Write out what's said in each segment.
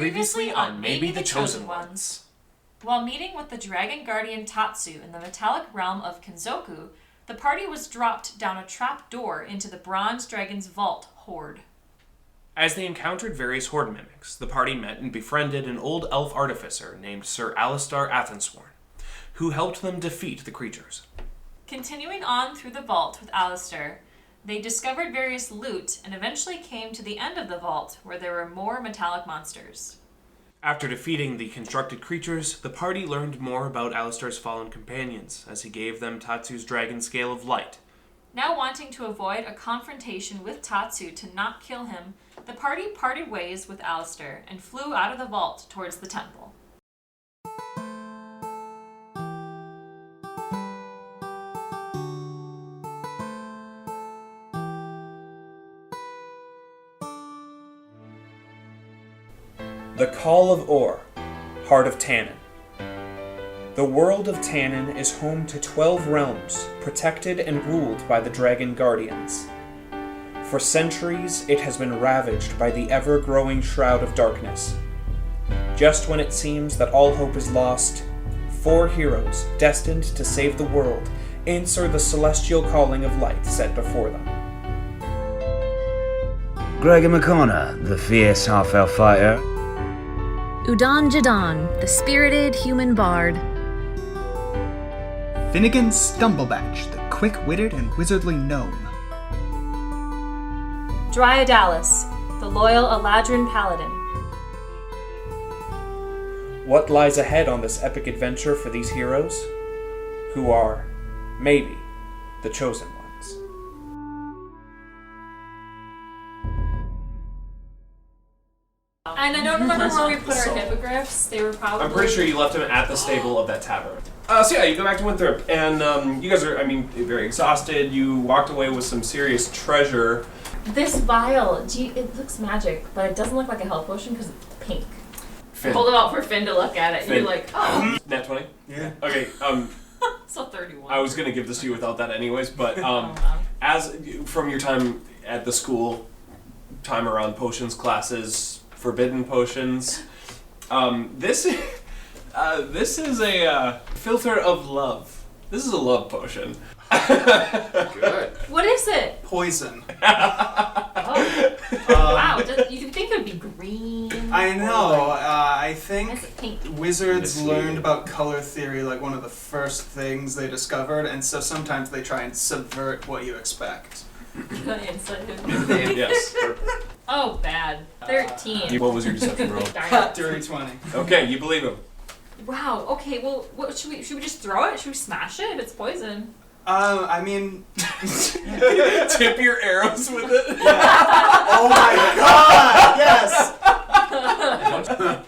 Previously on Maybe the Chosen Ones. While meeting with the dragon guardian Tatsu in the Metallic Realm of Kinzoku, the party was dropped down a trap door into the bronze dragon's vault hoard. As they encountered various horde mimics, the party met and befriended an old elf artificer named Sir Alistar Athensworn, who helped them defeat the creatures. Continuing on through the vault with Alistair, they discovered various loot and eventually came to the end of the vault where there were more metallic monsters. After defeating the constructed creatures, the party learned more about Alistar's fallen companions as he gave them Tatsu's dragon scale of light. Now wanting to avoid a confrontation with Tatsu to not kill him, the party parted ways with Alistair and flew out of the vault towards the temple. The Call of Or, Heart of Tannin. The world of Tannin is home to 12 realms, protected and ruled by the Dragon Guardians. For centuries, it has been ravaged by the ever-growing shroud of darkness. Just when it seems that all hope is lost, 4 heroes, destined to save the world, answer the celestial calling of light set before them. Gregor McConnor, the fierce half-elf fighter. Udan Jadan, the spirited human bard. Finnegan Stumblebatch, the quick-witted and wizardly gnome. Dryodalis, the loyal Eladrin paladin. What lies ahead on this epic adventure for these heroes? Who are, maybe, the chosen ones. And I don't remember where we put our hippogriffs. They were probably... I'm pretty sure you left him at the stable of that tavern. So yeah, you go back to Winthrop, and you guys are, very exhausted. You walked away with some serious treasure. This vial, it looks magic, but it doesn't look like a health potion because it's pink. Finn. Hold it out for Finn to look at it. Finn. You're like, oh. Nat 20? Yeah. Okay, So 31. I was going to give this to you without that anyways, but as from your time at the school, time around potions classes, forbidden potions, this is a filter of love. This is a love potion. Good. What is it? Poison. Oh. Wow, you think it would be green? I know. I think Why is it pink? wizards learned about color theory like one of the first things they discovered, and so sometimes they try and subvert what you expect. Yes. Oh, bad. 13. What was your deception roll? Dirty 20. Okay, you believe him. Wow. Okay. Well, what should we just throw it? Should we smash it if it's poison? I mean... Tip your arrows with it. Yeah. Oh my god! Yes!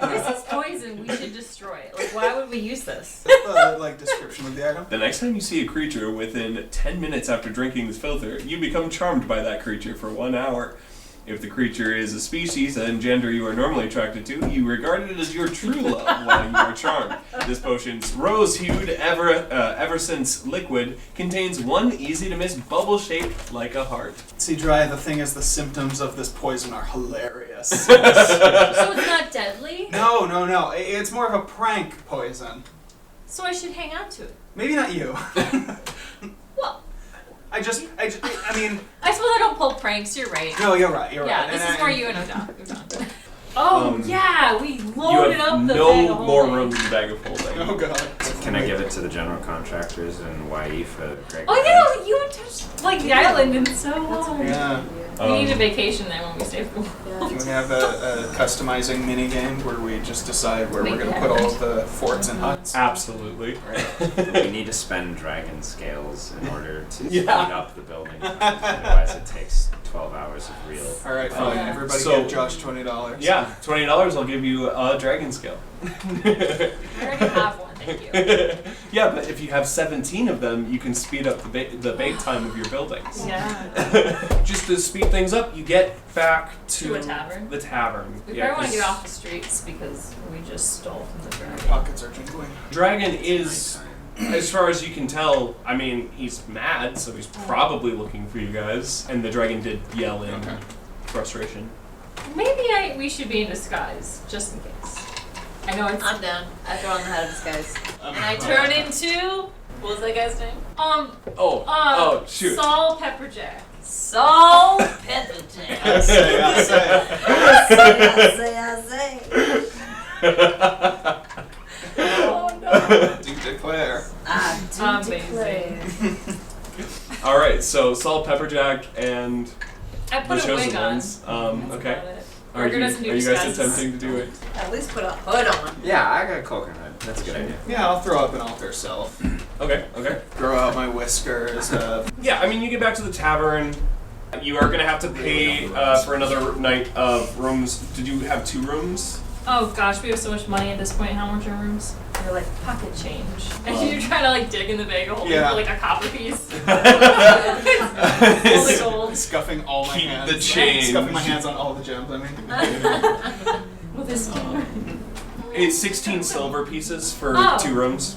This is poison. We should destroy it. Like, why would we use this? Description of the item. The next time you see a creature within 10 minutes after drinking this filter, you become charmed by that creature for 1 hour. If the creature is a species and gender you are normally attracted to, you regard it as your true love while you are charmed. This potion's rose-hued, ever since liquid, contains one easy-to-miss bubble shaped like a heart. See, Dry, the thing is the symptoms of this poison are hilarious. So it's not deadly? No. It's more of a prank poison. So I should hang on to it. Maybe not you. Well, I mean... I suppose I don't pull pranks. You're right. No, you're right. Yeah, this is where you and Odon. Oh, yeah, we loaded up the bag no of more holding. room in the bag of holding. Oh god. Can I give it to the general contractors in YE for Greg? Oh, yeah, you haven't touched, the island in so long. Yeah. We need a vacation then when we stay for Can we have a customizing mini game where we just decide where we're going to put all of the forts and huts? Absolutely. We need to spend dragon scales in order to speed up the building. Otherwise it takes 12 hours of real... Alright, fine. Yeah. Everybody So- give Josh $20. Yeah, $20 I'll give you a dragon scale. I already have one, thank you. Yeah, but if you have 17 of them, you can speed up the bake time of your buildings. Yeah. Just to speed things up, you get back to a tavern? The tavern. We Yeah, probably want to 'cause get off the streets because we just stole from the dragon. Pockets are jingling. Dragon is, as far as you can tell, he's mad, so he's probably looking for you guys. And the dragon did yell in frustration. Maybe we should be in disguise, just in case. I know it's... I'm down. I throw on the hat of disguise. And I turn into... What was that guy's name? Shoot. Saul Pepperjack. Saul Pepperjack. I say. Oh no. Do declare. I do Amazing. declare. All right, so Saul Pepperjack and I the put a chosen wig on. ones. That's Okay. about it. Are Burger you doesn't do guys disguises. attempting to do it? At least put a hood on. Yeah, I got a coconut. That's a good idea. Yeah, I'll throw up an alter self. Okay. Grow out my whiskers. Yeah, I mean, you get back to the tavern. You are gonna have to pay for another night of rooms. Did you have 2 rooms? Oh gosh, we have so much money at this point. How much are rooms? They're like pocket change. And you're trying to like dig in the bag of holding for like a copper piece. All the gold. Scuffing all my Keep hands. the change. Scuffing my hands on all the gems, I mean. With this It's 16 silver pieces for Oh. 2 rooms.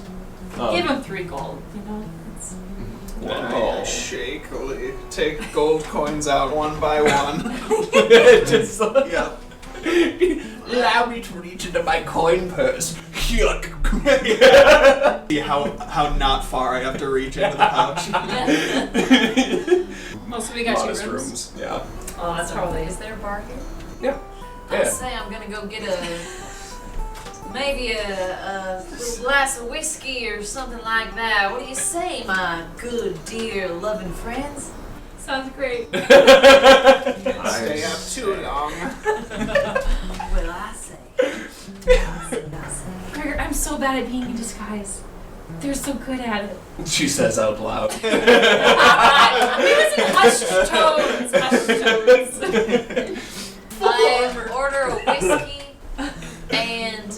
Give him 3 gold, you know? It's... Then I shakily take gold coins out one by one. Just like, Yep. allow me to reach into my coin purse. Yuck. See how not far I have to reach into the pouch. Oh, so we got 2 Modest rooms. rooms. Yeah. Oh, that's probably... Is there a bar here? Yeah. I'd say I'm gonna go get maybe a little glass of whiskey or something like that. What do you say, my good, dear, loving friends? Sounds great. Stay up too long. Well, I say. Gregor, I'm so bad at being in disguise. They're so good at it. She says out loud. It was in hushed tones. Hushed tones. I order a whiskey and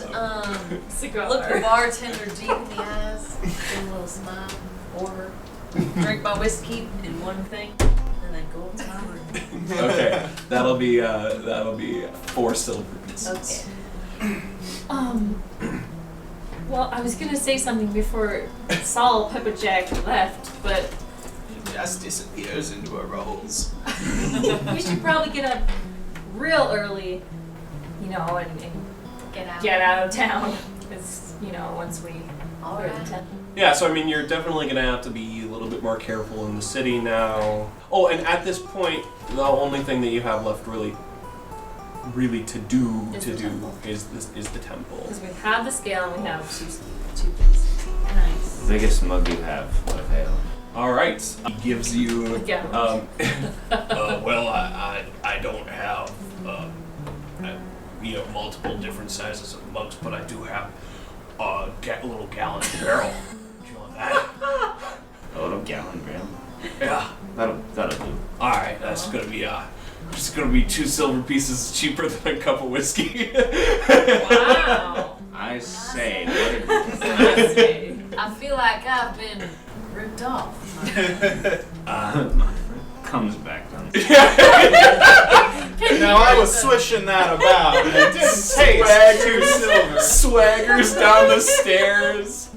Cigar. look the bartender deep in the eyes, give him a little smile, order, drink my whiskey in one thing, and then go to my room. Okay, that'll be 4 silver pieces. Okay. Well, I was gonna say something before Saul Pepperjack left, but He just disappears into a rose. we should probably get up real early, you know, and get out of town. Because, you know, once we All go to the right. temple. Yeah, so I mean, you're definitely gonna have to be a little bit more careful in the city now. Oh, and at this point, the only thing that you have left really to do is the temple. Because we have the scale and we have two pieces. Nice. The biggest mug you have of ale. All right, he gives you. Yeah. Well, I don't have multiple different sizes of mugs, but I do have a little gallon barrel. Do you want that? A little gallon barrel. Yeah. That'll do. All right, that's gonna be just gonna be 2 silver pieces cheaper than a cup of whiskey. Wow. I say, I feel like I've been ripped off. my friend comes back down. Now I was swishing that about, and it didn't taste 2 silver. Swaggers down the stairs,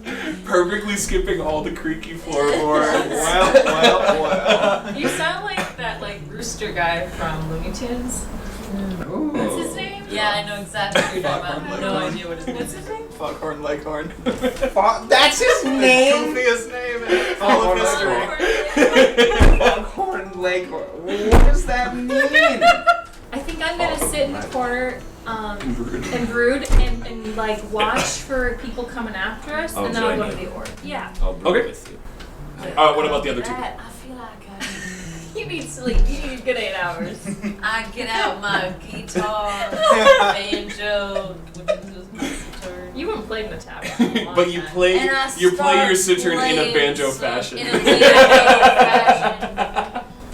perfectly skipping all the creaky floorboards. Well. You sound like that rooster guy from Looney Tunes. What's his name? Yeah, I know exactly what you're talking about. I have no idea what his name What's is. his name? Foghorn Leghorn. That's his name. Goofiest name in all of history. Foghorn Leghorn. What does that mean? I think I'm gonna sit in the corner and brood and watch for people coming after us, I'll and then I'll go join to you. the order. Yeah. I'll be Okay. with you. What about the other 2? That, I feel like You need sleep. You need a good 8 hours. I get out my guitar, banjo, which is just my sitar. You haven't played in the tavern. in a long But you time. play And I your start cittern in a playing banjo some- fashion. In a banjo fashion.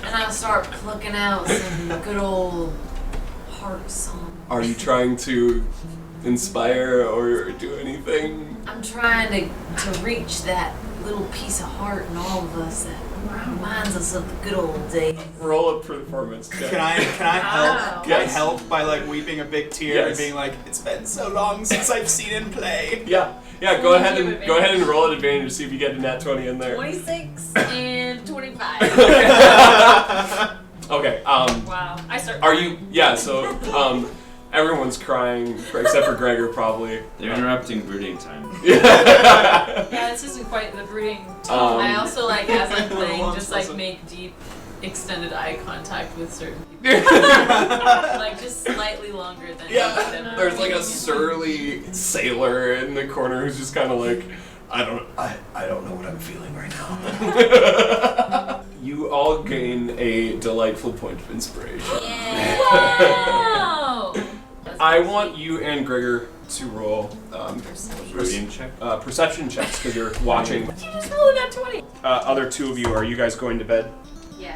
And I start plucking out some good old heart song. Are you trying to inspire or do anything? I'm trying to reach that little piece of heart in all of us that reminds us of the good old days. Roll a performance check. Can I help? Wow. Can I Yes. help by weeping a big tear and Yes. being like, it's been so long since I've seen him play. Yeah. Go ahead and roll an advantage to see if you get a nat 20 in there. 26 and 25. Okay. Wow. I start. Are you? Yeah. So everyone's crying except for Gregor, probably. They're interrupting brooding time. Yeah, this isn't quite the brooding. I also like as I'm playing, Once just like wasn't. make deep, extended eye contact with certain people. Like just slightly longer than them. There's like a surly sailor in the corner who's just kind of like, I don't know what I'm feeling right now. You all gain a delightful point of inspiration. Wow. I want you and Gregor to roll Brooding check. perception checks because you're watching. Just roll that 20. Other two of you, are you guys going to bed? Yeah.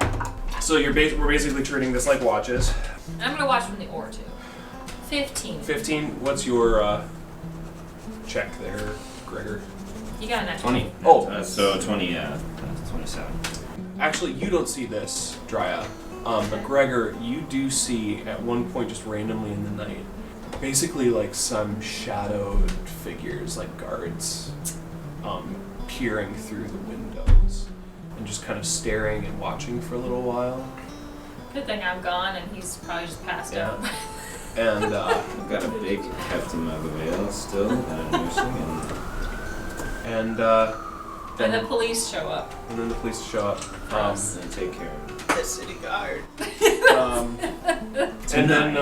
So we're basically treating this like watches. And I'm gonna watch from the ore too. 15. 15. What's your check there, Gregor? You got a natural. 20. Oh. So 20, that's 27. Actually, you don't see this, Drya. But Gregor, you do see at one point, just randomly in the night, basically like some shadowed figures, like guards, peering through the windows and just kind of staring and watching for a little while. Good thing I'm gone and he's probably just passed Yeah. out. And I've got a big heft in my veil still that I'm nursing, and And the police show up. and then the police show up. and take care of it. The city guard. And then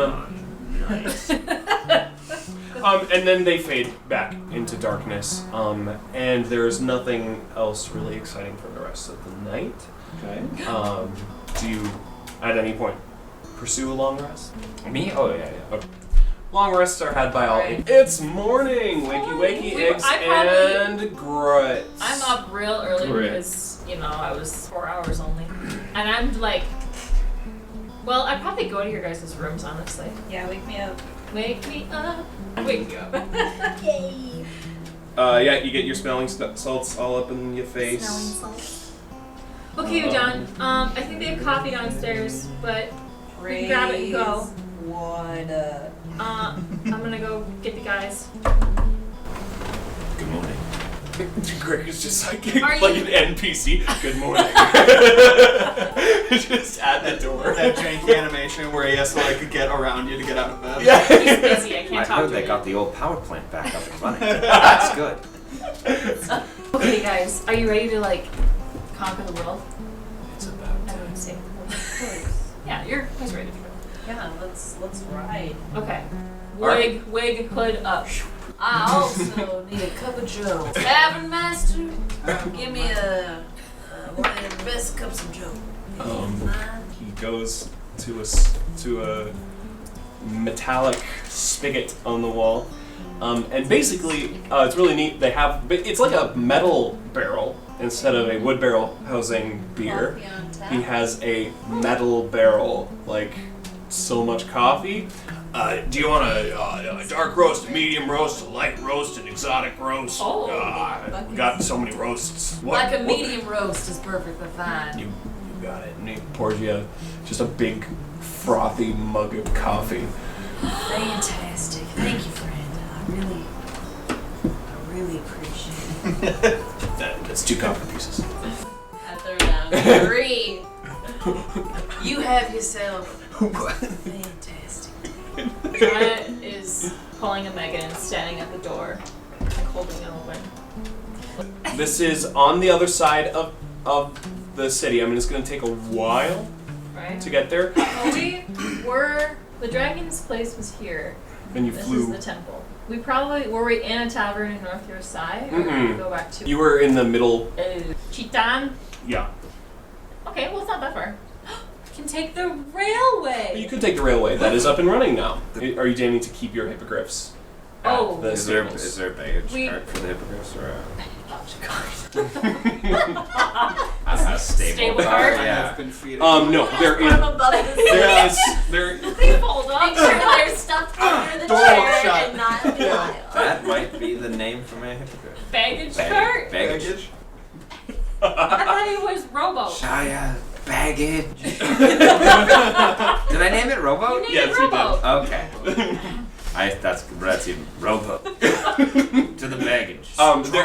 Nice. and then they fade back into darkness. And there's nothing else really exciting for the rest of the night. Okay. Do you, at any point, pursue a long rest? Me? Oh, yeah. Okay. Long rests are had by all. Right. It's morning! Wakey, eggs and grits. I'm up real early Correct. because, I was 4 hours only. And I'm like, well, I'd probably go to your guys' rooms, honestly. Yeah, wake me up. Wake me up. Wake me up. Yay. Yeah, you get your smelling salts all up in your face. salts. Okay, you're done. I think they have coffee downstairs, but we can grab it and go. What? I'm gonna go get the guys. Good morning. Gregor's just like Are like you- an NPC. Good morning. Just at the door. That janky animation where he has to like get around you to get out of bed. Yeah. He's busy. I I can't talk heard to they him. got the old power plant back up and running. That's good. Okay, guys, are you ready to conquer the world? It's about I time. would say. Of course. Yeah, you're guys ready. Yeah, let's ride. Okay. Alright. Wig, hood up. I also need a cup of joe. Tavern master, give me one of the best cups of joe. He goes to a metallic spigot on the wall, and basically it's really neat. They have it's like a metal barrel instead of a wood barrel housing beer. Coffee on tap. He has a metal barrel, like so much coffee. Do you want a dark roast, a medium roast, a light roast, an exotic roast? Oh, we got so many roasts. Like a medium roast is perfectly fine. You got it. And he pours you just a big frothy mug of coffee. Fantastic. Thank you, friend. I really appreciate it. That's 2 coffee pieces. I throw down 3. You have yourself fantastic. Janet is pulling a Megan and standing at the door, holding it open. This is on the other side of the city. I mean, it's going to take a while Right? to get there. The dragon's place was here. And you This flew. is the temple. Were we in a tavern in North Versailles? Or did we Mm-mm. go back to You were in the middle. Chitan? Yeah. Okay, well, it's not that far. We can take the railway. You could take the railway. That is up and running now. Are you aiming to keep your hippogriffs? at Oh. the Is there stables? a baggage We- cart for the hippogriffs or A a stable stable cart? cart? Yeah. I've been feeding. No, there is. I'm above this. There is. There. They fold up. Make sure they're stuffed under the Door won't chair shut. and not in the aisle. That might be the name for my hippogriff. Baggage cart? Baggage. I thought it was Robo. Shia, baggage. Did I name it Robo? You named Yes, it you did. Robo. Okay. That's even Robo. To the baggage.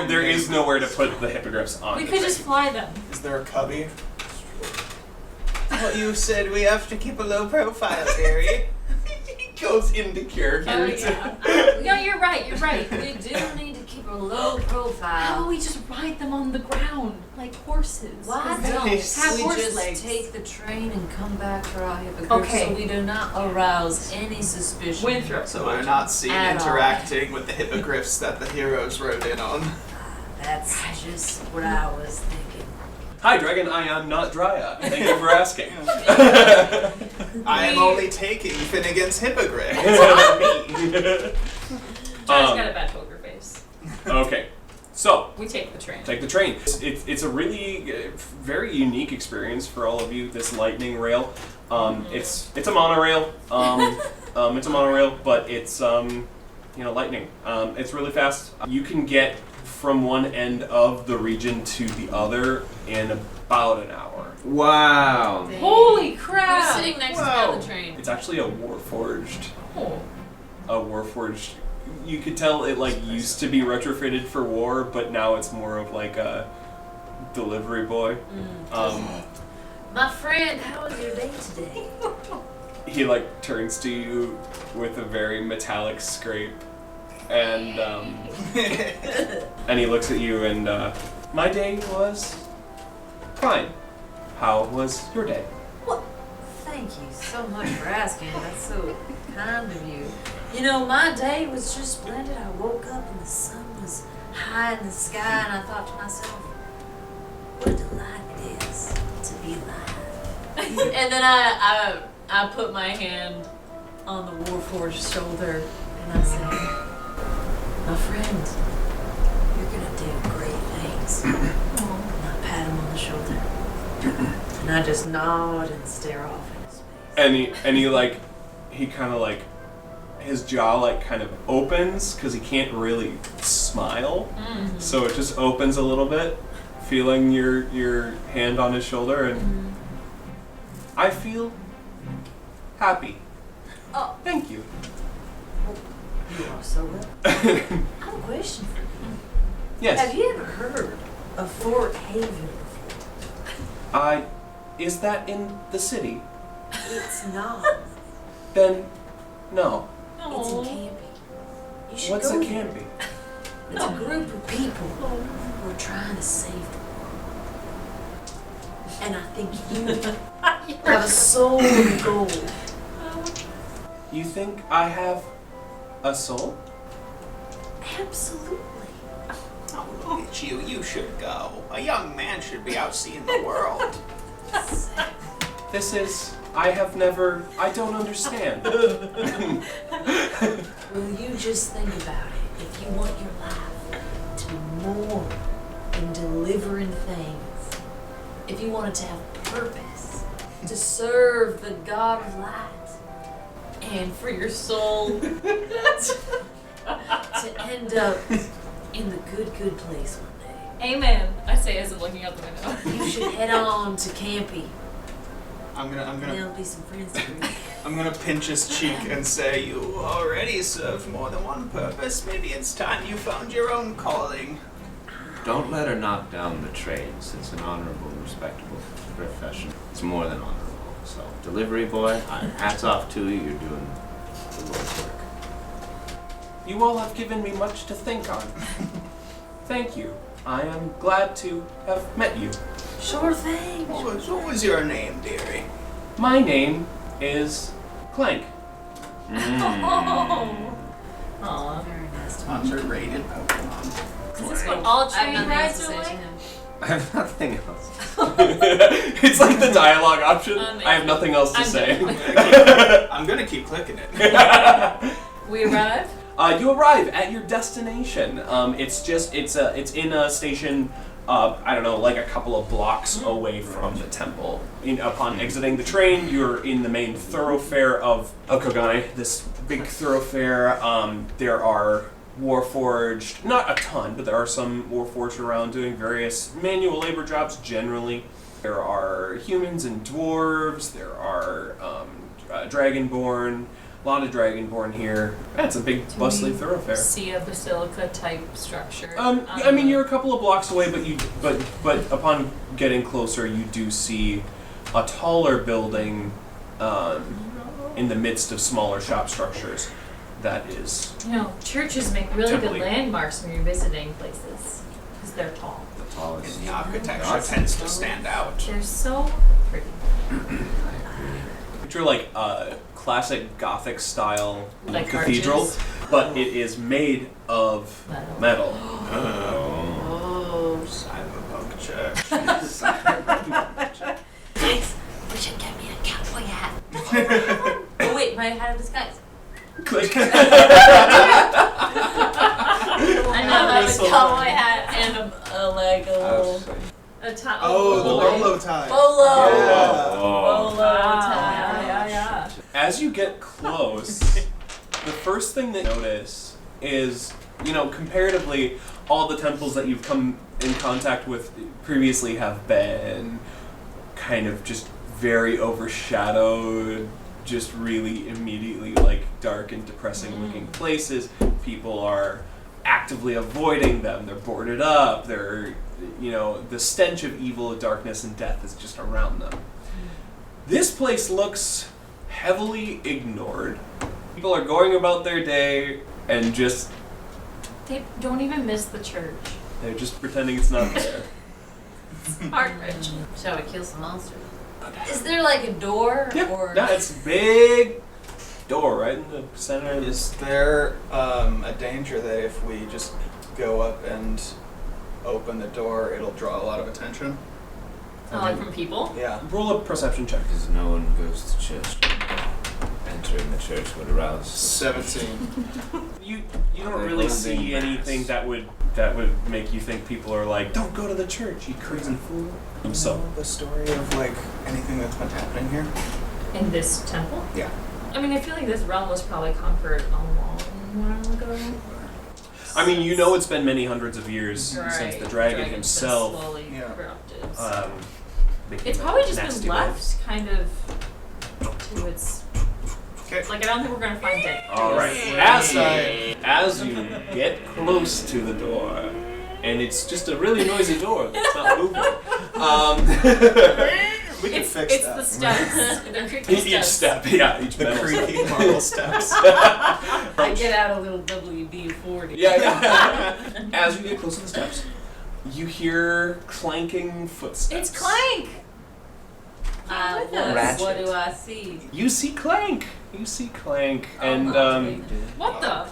There is nowhere to put the hippogriffs on. We the could just train. fly them. Is there a cubby? thought you said we have to keep a low profile, Terry. He goes into character. Oh, yeah. No, you're right. We do need to keep a low How profile. about we just ride them on the ground like horses? Why Nice. don't Have we horse just legs. take the train and come back for our hippogriff Okay. so we do not arouse any suspicion? Winthrop. So we're not seen At all. interacting with the hippogriffs that the heroes rode in on. That's just what I was thinking. Hi, Dragon. I am not Dryad. Thank you for asking. I am only taking Finnegan's hippogriff. John's got a bad poker face. Okay, so We take the train. take the train. It's a really very unique experience for all of you. This lightning rail. It's a monorail. It's a monorail, but it's lightning. It's really fast. You can get from one end of the region to the other in about an hour. Wow. Holy crap! Who's sitting next to me on the train? It's actually a warforged. Oh. A warforged. You could tell it used to be retrofitted for war, but now it's more of like a delivery boy. My friend, how was your day today? He turns to you with a very metallic scrape, and and he looks at you and my day was fine. How was your day? Well, thank you so much for asking. That's so kind of you. You know, my day was just splendid. I woke up and the sun was high in the sky, and I thought to myself, what a delight it is to be alive. And then I put my hand on the Warforged's shoulder, and I said, my friend, you're gonna do great things. And I pat him on the shoulder, and I just nod and stare off in his face. And he kind of his jaw kind of opens because he can't really smile, so it just opens a little bit, feeling your hand on his shoulder, and I feel happy. Oh, Thank you. you are so well. I have a question for you. Yes. Have you ever heard of Fort Haven before? Is that in the city? It's not. Then, no. It's in Campy. You should What's go a there. campy? It's a group of people who are trying to save the world. And I think you have a soul of gold. You think I have a soul? Absolutely. Oh, look at you. You should go. A young man should be out seeing the world. I don't understand. Well, you just think about it. If you want your life to be more than delivering things, if you want it to have purpose, to serve the God of light, and for your soul to end up in the good place one day, Amen. I say as I'm looking out the window. you should head on to Campy. I'm And gonna there'll be some friends for you. I'm gonna pinch his cheek and say, you already served more than one purpose. Maybe it's time you found your own calling. Don't let her knock down the trades. It's an honorable, respectable profession. It's more than honorable. So, delivery boy, hats off to you. You're doing the Lord's work. You all have given me much to think on. Thank you. I am glad to have met you. Sure thing. What was your name, dearie? My name is Clank. Aw. Very nice to meet you. Underrated Pokemon. Is this what all I have train nothing else rides to are say to like? him. I have nothing else. It's like the dialogue option. I have nothing else to I'm say. done. I'm gonna keep clicking it. We arrive. You arrive at your destination. It's in a station. I don't know, like a couple of blocks away from the temple. Upon exiting the train, you're in the main thoroughfare of Kogane. This big thoroughfare. There are Warforged, not a ton, but there are some Warforged around doing various manual labor jobs generally. There are humans and dwarves. There are Dragonborn. A lot of Dragonborn here. Yeah, it's a big, bustly thoroughfare. See a basilica type structure. I mean, you're a couple of blocks away, but upon getting closer, you do see a taller building in the midst of smaller shop structures that is Churches make really Temple-y. good landmarks when you're visiting places because they're tall. The tallest. And the architecture tends to stand out. They're so pretty. picture like a classic Gothic style Like cathedral, arches? but it is made of metal. Oh, Cyberpunk church. guys, we should get me a cowboy hat. Oh wait, my hat of disguise. Click. I now have a cowboy hat and a little tie. Oh, the bolo tie. Bolo. Yeah. Bolo tie. Yeah. As you get close, the first thing that you notice is, comparatively, all the temples that you've come in contact with previously have been kind of just very overshadowed, just really immediately dark and depressing looking places. People are actively avoiding them. They're boarded up. They're, the stench of evil, darkness, and death is just around them. This place looks heavily ignored. People are going about their day and just... They don't even miss the church. They're just pretending it's not there. Heart-wrenching. Shall we kill some monsters? Is there like a door or? No, it's a big door right in the center of this. Is there a danger that if we just go up and open the door, it'll draw a lot of attention? Like from people? Yeah. Roll a perception check. Because no one goes to church. Entering the church would arouse. 17. You don't really see anything that would make you think people are like, don't go to the church, you crazy fool. So The story of anything that's been happening here? In this temple? Yeah. I mean, I feel like this realm was probably conquered a long while ago. It's been many hundreds of years since the dragon himself. Been slowly Yeah. corrupted. became It's probably a just nasty been left place. kind of to its. Okay. I don't think we're gonna find it. All right. As you get close to the door, and it's just a really noisy door. It's not moving. We can fix It's that. the steps. They're creaky Each steps. step, each The metal step. creaky marble steps. I get out a little WD-40. Yeah. As you get close to the steps, you hear clanking footsteps. It's Clank. What do I see? You see Clank. And What the?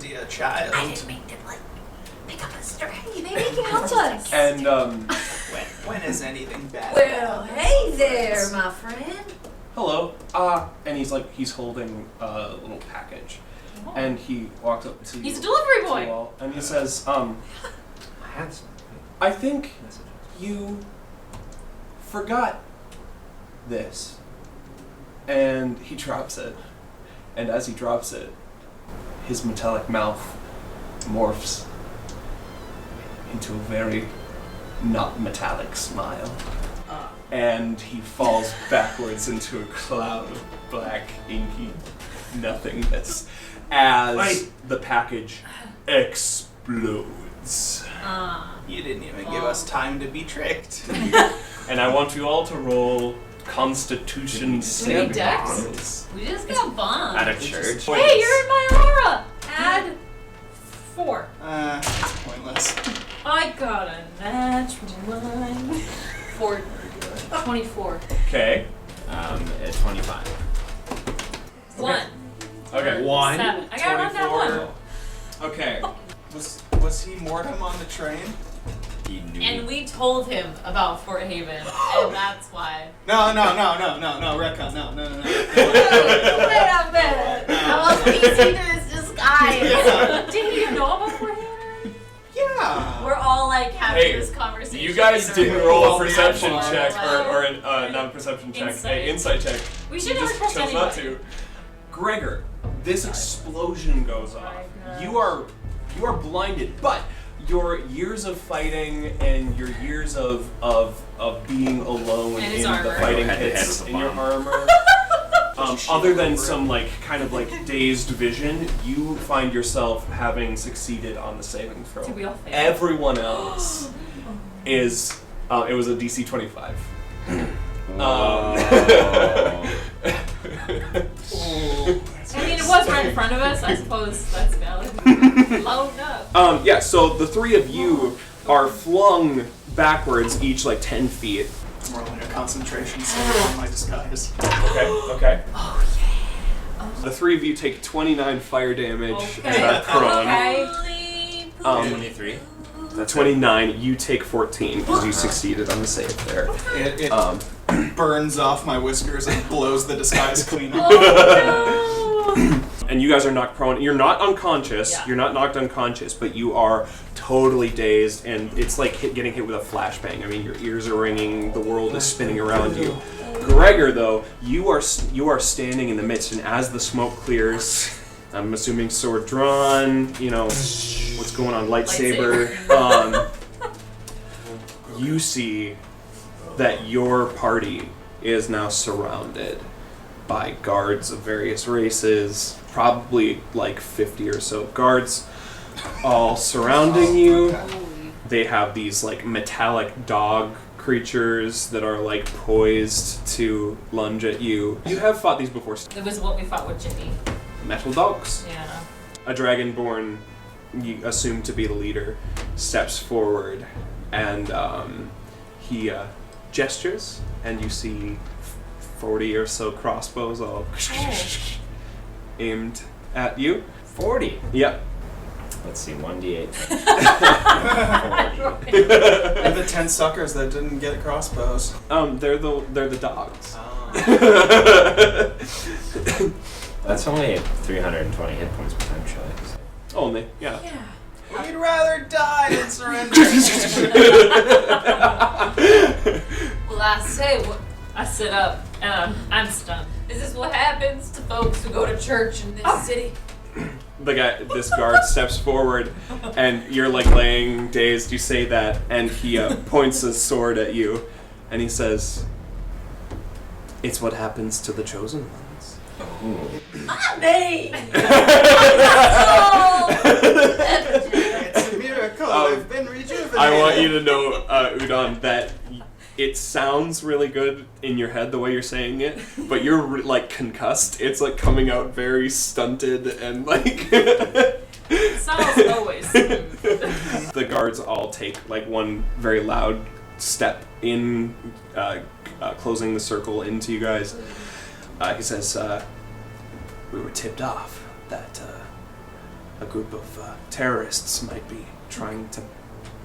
Dear child. I didn't make them pick up a string. Maybe he can help us. and When is anything bad? Well, hey there, my friend. hello. And he's holding a little package, and he walks up to you. He's a delivery to boy. you all, and he says, Handsome. I think you forgot this. And he drops it. And as he drops it, his metallic mouth morphs into a very not metallic smile. And he falls backwards into a cloud of black, inky nothingness as the package explodes. You didn't even give us time to be tricked. And I want you all to roll Constitution saving dex? throws. We just got bombed. At a church? Hey, you're in my aura. Add 4. Pointless. I got a natural 24. Okay. At 25. 1. Okay. 1. 7. I got around that 1. Okay. Was he Mortem on the train? He knew. And we told him about Fort Haven, and that's why. No, retcon, no. Wait a minute. I was PC to this disguise. Did you know about Fort Haven? Yeah. We're all having Hey, this conversation. You guys didn't roll a perception Well, check, well, or not a perception check, Insight. an insight check. We You should never just trust chose anyone. not to. Gregor, this explosion goes off. You are blinded, but your years of fighting and your years of being alone And in his the armor. fighting Head to head pits with in your bomb. armor. Other than some dazed vision, you find yourself having succeeded on the saving throw. Did we all fail? Everyone else is. It was a DC 25. I mean, it was right in front of us. I suppose that's valid. Load up. Yeah, so the three of you are flung backwards, each like 10 feet. I'm rolling a concentration save on my disguise. Okay. Oh, yeah. The three of you take 29 fire damage and are prone. Okay. 23. That's 29. You take 14 because you succeeded on the save there. It burns off my whiskers and blows the disguise clean off. Oh, no. And you guys are knocked prone. You're not unconscious. Yeah. You're not knocked unconscious, but you are totally dazed, and it's like getting hit with a flashbang. I mean, your ears are ringing. The world is spinning around you. Gregor, though, you are standing in the midst, and as the smoke clears, I'm assuming sword drawn. You know what's going on, lightsaber. You see that your party is now surrounded by guards of various races, probably like 50 or so guards, all surrounding you. They have these like metallic dog creatures that are like poised to lunge at you. You have fought these before. It was what we fought with Jimmy. Metal dogs. Yeah. A dragonborn, you assume to be the leader, steps forward and he gestures, and you see 40 or so crossbows all aimed at you. 40. Yep. Let's see, 1d8. They're the 10 suckers that didn't get crossbows. They're the dogs. That's only 320 hit points potentially. Only, yeah. We'd rather die than surrender. Well, I say, I sit up and I'm stunned. is this what happens to folks who go to church in this city? This guard steps forward, and you're like laying dazed. You say that, and he points his sword at you, and he says, "It's what happens to the chosen ones." My name! It's a miracle. I've been rejuvenated. I want you to know, Udon, that it sounds really good in your head the way you're saying it, but you're like concussed. It's like coming out very stunted and like. Sounds always smooth. The guards all take like one very loud step in, closing the circle into you guys. He says, "We were tipped off that a group of terrorists might be trying to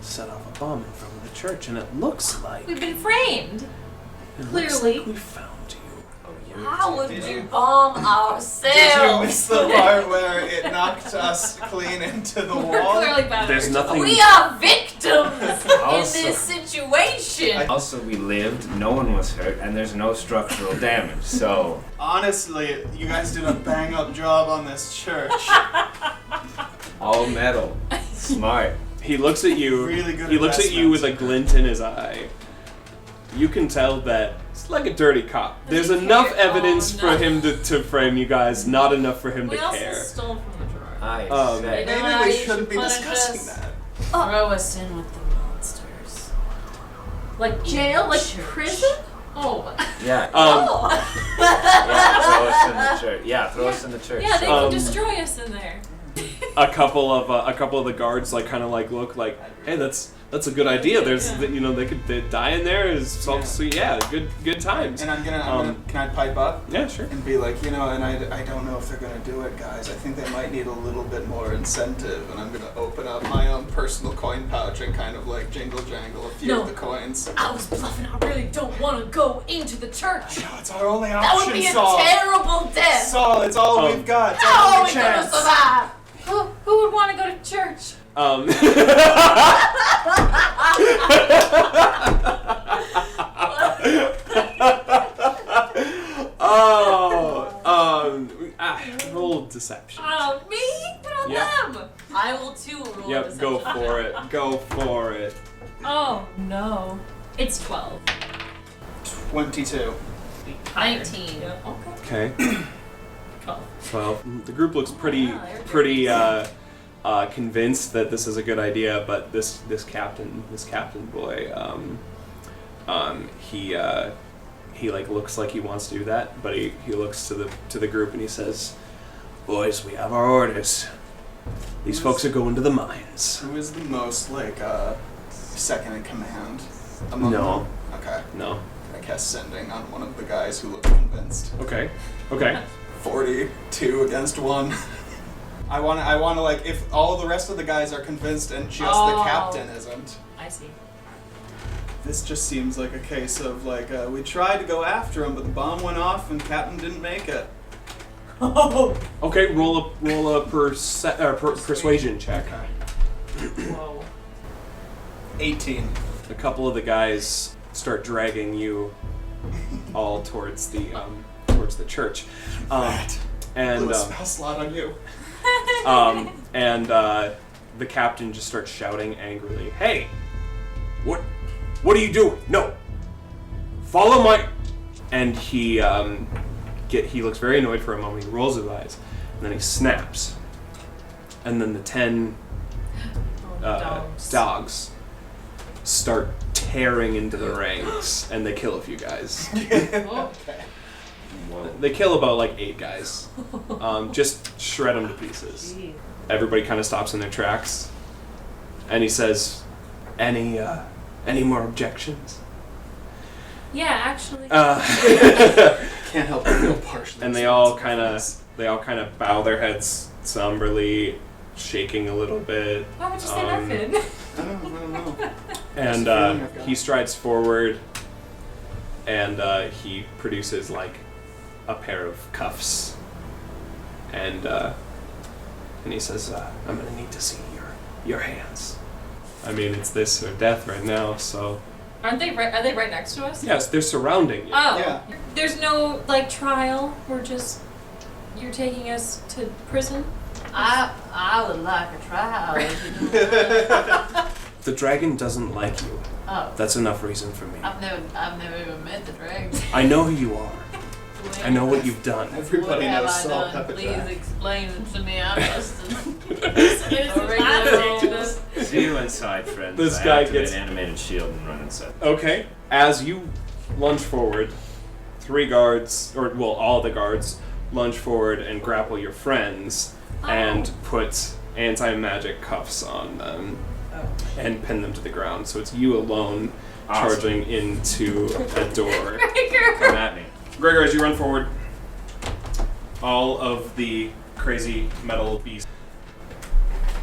set off a bomb in front of the church, and it looks like We've been framed. Clearly. we found you." How would Did we you- bomb Did you ourselves? miss the part where it knocked us clean into the We're wall? clearly better. There's nothing. We are victims in Also- this situation. Also, we lived, no one was hurt, and there's no structural damage, so... Honestly, you guys did a bang-up job on this church. All metal. Smart. He looks at you. Really good He looks at you with a investments. glint in his eye. You can tell that it's like a dirty cop. There's he enough care? evidence Oh, for no. him to frame you guys, not enough for him We to also care. stole from the drawer. I Um, say. You know how Maybe we you shouldn't should be punish discussing us? that. Throw us in with the monsters. Like jail? Like Church. prison? Oh. Yeah. Oh! Yeah, throw us in the church. Yeah, throw us in the church. Yeah, they Um, can destroy us in there. A couple of the guards like kind of like look like, hey, that's a good idea. There's they could die in there. Is so good times. And I'm gonna, can I pipe up Yeah, sure. and be like, and I don't know if they're gonna do it, guys. I think they might need a little bit more incentive, and I'm gonna open up my own personal coin pouch and kind of like jingle jangle a few No. of the coins. I was bluffing. I really don't want to go into the church. No, it's our only That option, would be a Saul. terrible death. Saul, it's all we've got. It's our How are only we gonna chance. survive? Who would want to go to church? Roll deception. Oh, me? Put on Yeah. them. I will too roll. Yep, deception. go for it. Go for it. Oh no. It's 12. 22. 19. Yeah, okay. Okay. 12. 12. The group looks pretty Yeah, they're convinced that this is a good idea, but he like looks like he wants to do that, but he looks to the group and he says, "Boys, we have our orders. These folks are going to the mines." Who is the most, like, second in command among No. them? Okay. No. I cast sending on one of the guys who looked convinced. Okay. 42 against 1. I wanna like, if all the rest of the guys are convinced and just the captain isn't. I see. This just seems like a case of like, we tried to go after him, but the bomb went off and captain didn't make it. Okay, roll a persuasion check. Whoa. 18. A couple of the guys start dragging you all towards the church, and Blew a spell slot on you. the captain just starts shouting angrily, "Hey, what are you doing? No, follow my..." And he looks very annoyed for a moment. He rolls his eyes, and then he snaps, and then the 10 dogs start tearing into the ranks, and they kill a few guys. They kill about like 8 guys. Just shred them to pieces. Everybody kind of stops in their tracks, and he says, "Any more objections?" Yeah, actually. Can't help but feel partially. And they all kind of bow their heads somberly, shaking a little bit. Why would you say that, Finn? I don't know. And he strides forward, and he produces like a pair of cuffs, and he says, "I'm gonna need to see your hands. I mean, it's this or death right now, so." Are they right next to us? Yes, they're surrounding you. Oh. Yeah. There's no like trial. You're taking us to prison. I would like a trial. If you don't The dragon doesn't like you. Oh, That's enough reason for me. I've never even met the dragon. I know who you are. I know what you've done. Everybody What have knows I Saul done? Please Pepperjack. explain it to me. I'm just See you inside, friends. This I guy activate gets- animated shield and run inside. Okay. As you lunge forward, 3 guards, or well, all the guards, lunge forward and grapple your friends and put anti-magic cuffs on them and pin them to the ground. So it's you alone charging into a door. Come at me. Gregor, as you run forward, all of the crazy metal beasts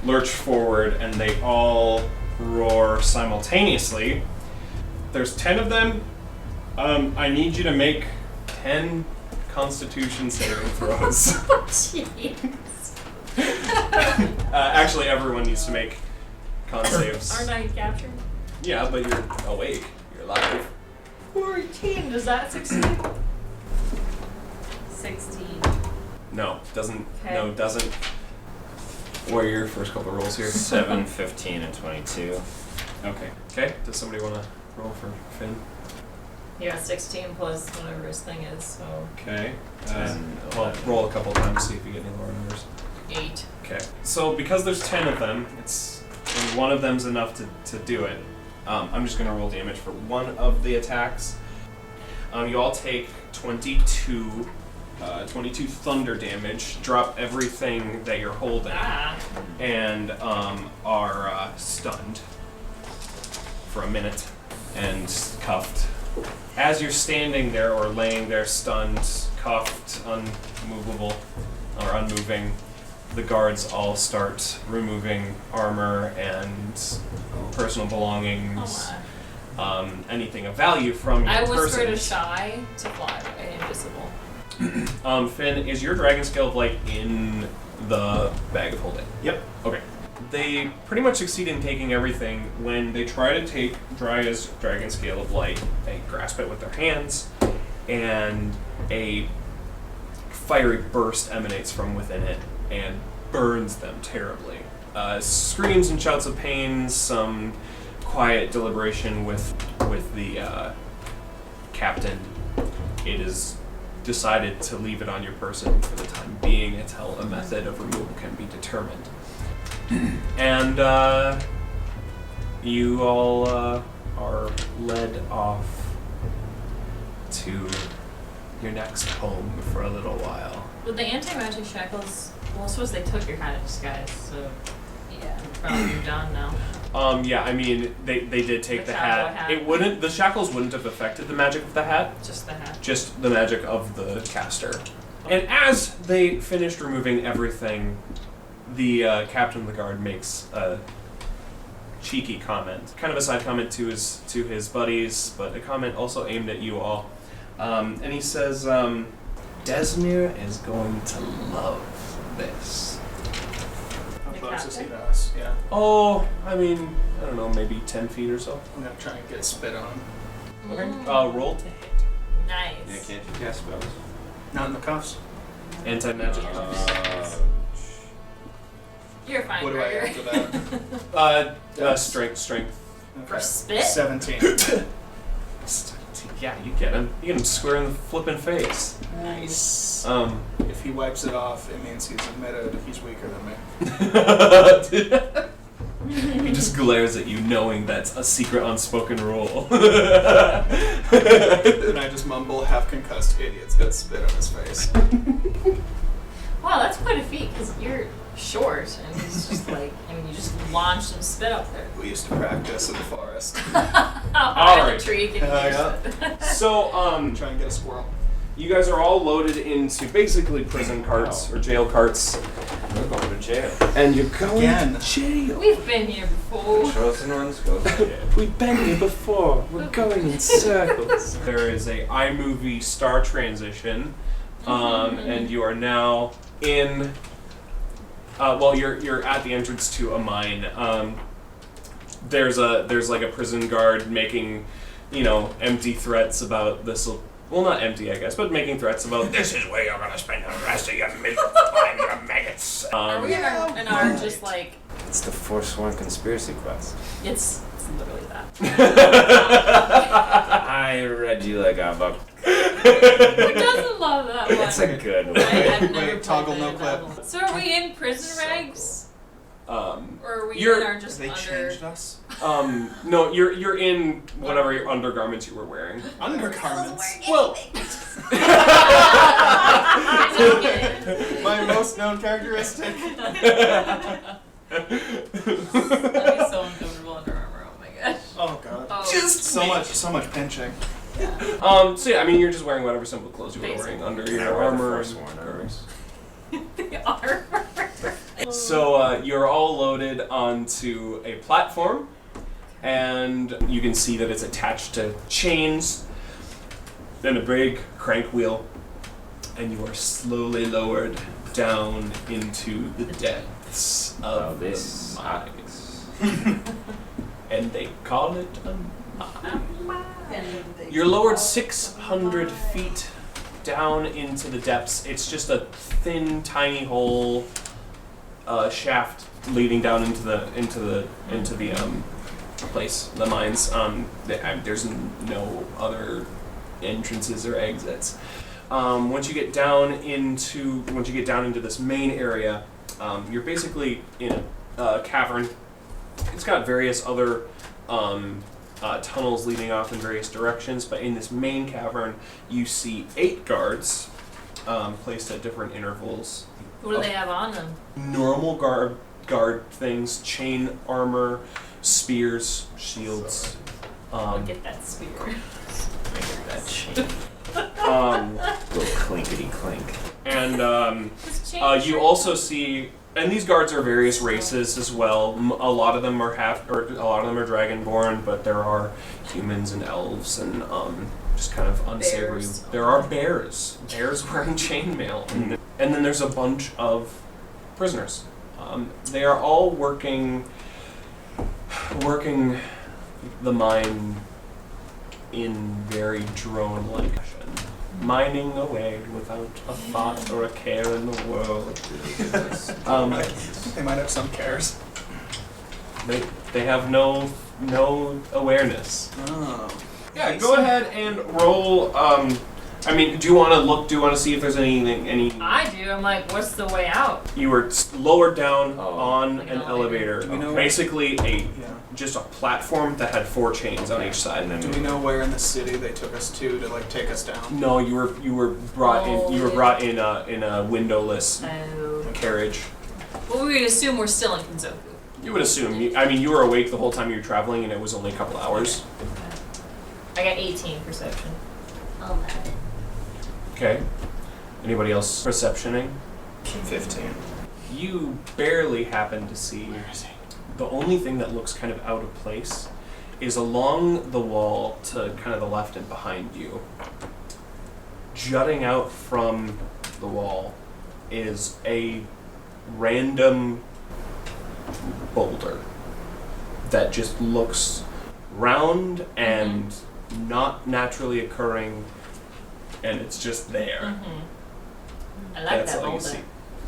lurch forward and they all roar simultaneously. There's 10 of them. I need you to make 10 Constitution saving throws. Actually, everyone needs to make con saves. Aren't I captured? Yeah, but you're awake. You're alive. 14. Does that succeed? 16. No, doesn't. Okay. No, doesn't. What are your first couple rolls here? 7, 15, and 22. Okay. Okay. Does somebody want to roll for Finn? Yeah, 16 plus whatever his thing is. So Okay. 10, Well, 11. roll a couple times, see if you get any lower numbers. 8. Okay. So because there's 10 of them, and one of them's enough to do it. I'm just gonna roll damage for one of the attacks. You all take 22 thunder damage. Drop everything that you're holding, and are stunned for a minute and cuffed. As you're standing there or laying there stunned, cuffed, unmovable, or unmoving, the guards all start removing armor and personal belongings, anything of value from your I whisper to persons. Shy to fly away invisible. Finn, is your dragon scale like in the bag of holding? Yep. Okay. They pretty much succeed in taking everything. When they try to take Drya's dragon scale of light, they grasp it with their hands, and a fiery burst emanates from within it and burns them terribly. Screams and shouts of pain, some quiet deliberation with the captain. It is decided to leave it on your person for the time being until a method of removal can be determined. And you all are led off to your next home for a little while. With the anti-magic shackles, well, I suppose they took your kind of disguise, so Yeah. probably you're done now. Yeah, I mean, they did take The the shadow hat. hat. It wouldn't. The shackles wouldn't have affected the magic of the hat. Just the hat. Just the magic of the caster. And as they finished removing everything, the captain of the guard makes a cheeky comment, kind of a side comment to his buddies, but a comment also aimed at you all. And he says, Desmir is going to love this. How The close is he captain? to us? Yeah. Oh, I mean, I don't know, maybe 10 feet or so. I'm gonna try and get spit on. Okay. Mm. Roll to hit. Yeah, Nice. can't you cast spells? Not in the cuffs. Anti-magic. You're fine, What do I Gregor. add to that? Strength. For spit? 17. Yeah, you get him. You get him square in the flippin' face. Nice. If he wipes it off, it means he's admitted he's weaker than me. He just glares at you, knowing that's a secret unspoken rule. And I just mumble, half concussed idiot's got spit on his face. Wow, that's quite a feat, because you're short, and he's just like, I mean, you just launched some spit up there. We used to practice in the forest. How high Alright. the tree can you Yeah. spit? So, Try and get a squirrel. you guys are all loaded into basically prison carts or jail carts, We're going to jail. and you're going Again. to jail. We've been here before. Chosen ones go to jail. We've been here before. We're going in circles. There is a iMovie star transition, and you are now in. Well, you're at the entrance to a mine. There's like a prison guard making, empty threats about this. Well, not empty, I guess, but making threats about this is where you're gonna spend the rest of your miserable time, you maggots. Are we in our just like, It's the Forsworn Conspiracy Quest. it's literally that. I read you like a book. Who doesn't love that one? It's a good one. I've never Wait, played toggle the no clip. novel. So are we in prison rags? Or are we You're- in our just They under... changed us? No, you're in whatever your undergarments you were wearing. Undergarments. Well, My most known characteristic. That'd be so uncomfortable under armor, oh my gosh. Oh god. Oh. So much pinching. So yeah, I mean, you're just wearing whatever simple clothes you were wearing under Yeah, your we're the armor. Forsworn armors. The armor. So you're all loaded onto a platform, and you can see that it's attached to chains and a big crank wheel, and you are slowly lowered down into the depths Oh, of this the mine. sucks. And they call it a mine. You're lowered 600 feet down into the depths. It's just a thin, tiny hole, shaft leading down into the place, the mines. There's no other entrances or exits. Once you get down into this main area, you're basically in a cavern. It's got various other tunnels leading off in various directions, but in this main cavern, you see 8 guards placed at different intervals. What do they have on them? Normal guard things, chain armor, spears, shields. Get that spear. That chain. Little clinkety clink. And This chain you also see, and these guards are various races as well. A lot of them are dragonborn, but there are humans and elves and just kind of unsavory. Bears. There are bears wearing chainmail, and then there's a bunch of prisoners. They are all working the mine in very drone-like fashion, mining away without a thought or a care in the world. They might have some cares. They have no awareness. Oh. Yeah, go ahead and roll. I mean, do you want to look? Do you want to see if there's anything? I do. I'm like, what's the way out? You were lowered down Oh. on Like an an elevator. Do we know- Basically, a Yeah. just a platform that had 4 chains on each side. And then Do we know where in the city they took us to like take us down? No, you were brought in a windowless Oh. carriage. Well, we would assume we're still in Kinzoku. You would assume. You were awake the whole time you were traveling, and it was only a couple hours. I got 18 perception. I'll have it. Okay. Anybody else perceptioning? 15. You barely happen to see. The only thing that looks kind of out of place is along the wall to kind of the left and behind you. Jutting out from the wall is a random boulder that just looks round and not naturally occurring, and it's just there. I like That's that all you boulder. see.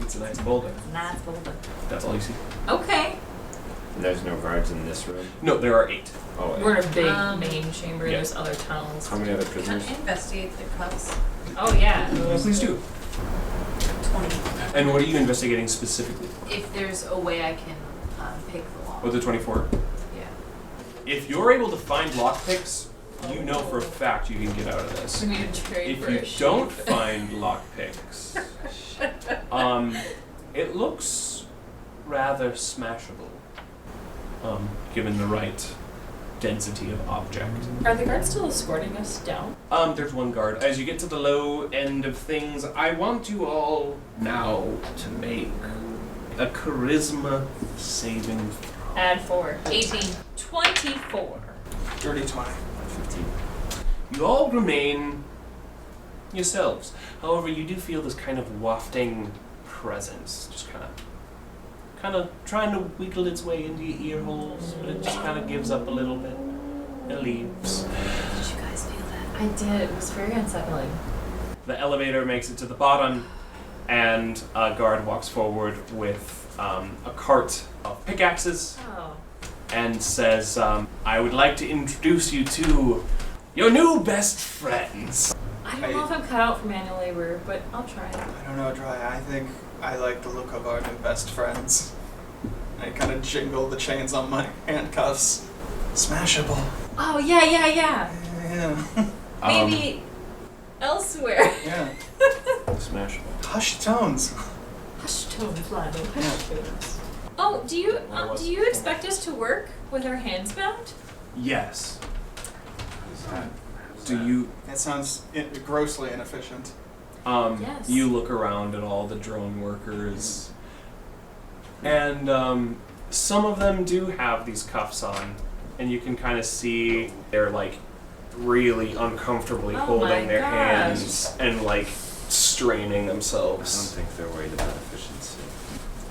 It's a nice boulder. Nice boulder. That's all you see. Okay. And there's no guards in this room. No, there are 8. Oh, We're in a big Um, main chamber. yeah. There's other tunnels. how many other Can prisoners? I investigate the cuffs? Oh yeah. Please do. 20. And what are you investigating specifically? If there's a way I can pick the lock. With the 24? Yeah. If you're able to find lockpicks, you know for a fact you can get out of this. We need to trade for If a you sheep. don't find lockpicks, it looks rather smashable, given the right density of object. Are the guards still escorting us down? There's one guard. As you get to the low end of things, I want you all now to make a charisma saving throw. Add 4. 18. 24. Dirty 20. 15. You all remain yourselves. However, you do feel this kind of wafting presence, just kind of trying to wiggle its way into your ear holes, but it just kind of gives up a little bit. It leaves. Did you guys feel that? I did. It was very unsettling. The elevator makes it to the bottom, and a guard walks forward with a cart of pickaxes Oh. and says, I would like to introduce you to your new best friends. I don't know if I'm cut out for manual labor, but I'll try. I don't know, Dry. I think I like the look of our new best friends. I kind of jingle the chains on my handcuffs. Smashable. Oh yeah. Yeah. Maybe elsewhere. Yeah. Smashable. Hushed tones. Hush tones, Lionel. Hush tones. Oh, do you expect us to work with our hands bound? Yes. Do you? That sounds grossly inefficient. Yes. You look around at all the drone workers, and some of them do have these cuffs on, and you can kind of see they're like really uncomfortably Oh holding my their gosh. hands and like straining I don't themselves. think they're worried about efficiency.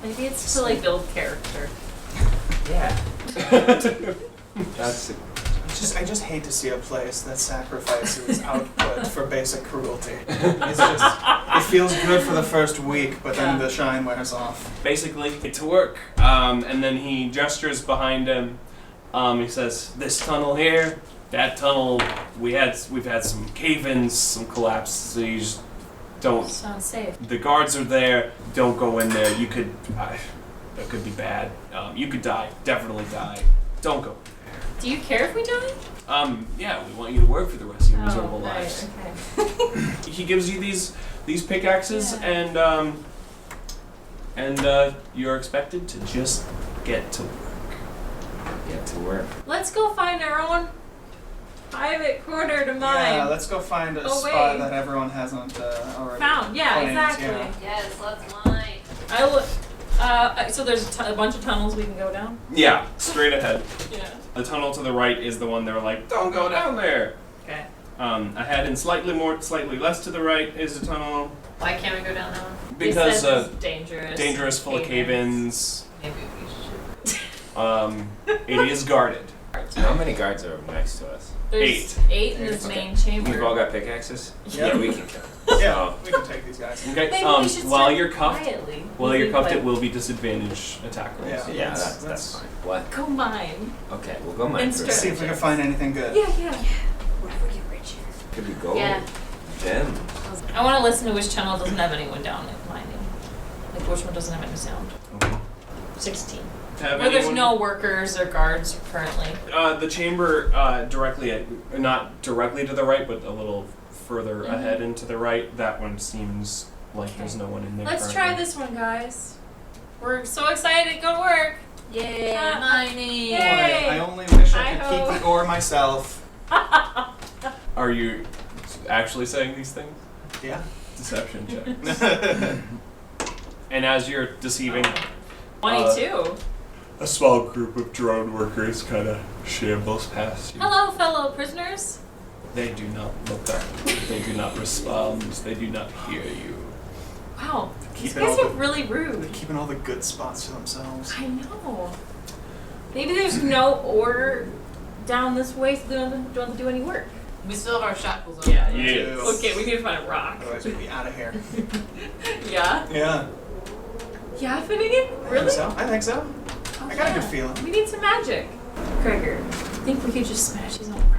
Maybe it's to like build character. Yeah. That's I just hate to see a place that sacrifices output for basic cruelty. It's just, it feels good for the first week, but then the shine wears off. Basically, get to work, and then he gestures behind him. He says, "This tunnel here, that tunnel. We've had some cave-ins, some collapses. So you just don't. Sounds safe. The guards are there. Don't go in there. You could. That could be bad. You could die. Definitely die. Don't go. Do you care if we die? Yeah, we want you to work for the rest of your miserable right, lives." okay. He gives you these pickaxes, Yeah. and you're expected to just get to work. get to work. Let's go find our own private corner to mine. Yeah, let's go find a Oh, spot wait. that everyone hasn't already Found. Yeah, claimed, exactly. yeah. Yes, let's mine. I look. So there's a bunch of tunnels we can go down. Yeah, straight ahead. Yeah. The tunnel to the right is the one they're like, don't go down there. Okay. Ahead and slightly less to the right is a tunnel. Why can't we go down that one? Because, They said it's dangerous. Dangerous, full of cave-ins. Maybe we should. It is guarded. How many guards are next to us? There's 8 in this Okay. main chamber. We've all got pickaxes? Yeah. we can kill. Yeah, we can take these guys. Okay. Maybe we should While start you're cuffed, quietly. it will be disadvantage attack rolls. Yeah. Yeah, That's- that's fine. What? Go mine. Okay, we'll go mine Instru- first. See if we can find anything good. Yeah. What if we get rich here? Could be gold. Yeah. Gem. I want to listen to which channel doesn't have anyone down at mining. Like which one doesn't have any sound. Okay. 16. Have Where there's anyone- no workers or guards currently. The chamber not directly to the right, but a little further ahead and to the right. That one seems like there's no one in there. Let's currently. try this one, guys. We're so excited to go to work. Yeah, mining. Boy, Yay! I only wish I I could keep hope- the ore myself. Are you actually saying these things? Yeah. Deception check. And as you're deceiving, 22. a small group of drone workers kind of shambles past you. Hello, fellow prisoners. They do not look up. They do not respond. They do not hear you. Wow, these Keeping guys all are the- really rude. Keeping all the good spots to themselves. I know. Maybe there's no order down this way, so they don't have to do any work. We still have our shackles on. Yeah. Yes. Okay, we need to find a rock. Otherwise we'd be out of here. Yeah? Yeah. Yeah, Finnegan? Really? I think so. Oh, I got a good yeah. feeling. We need some magic. Gregor, I think we could just smash these on a rock.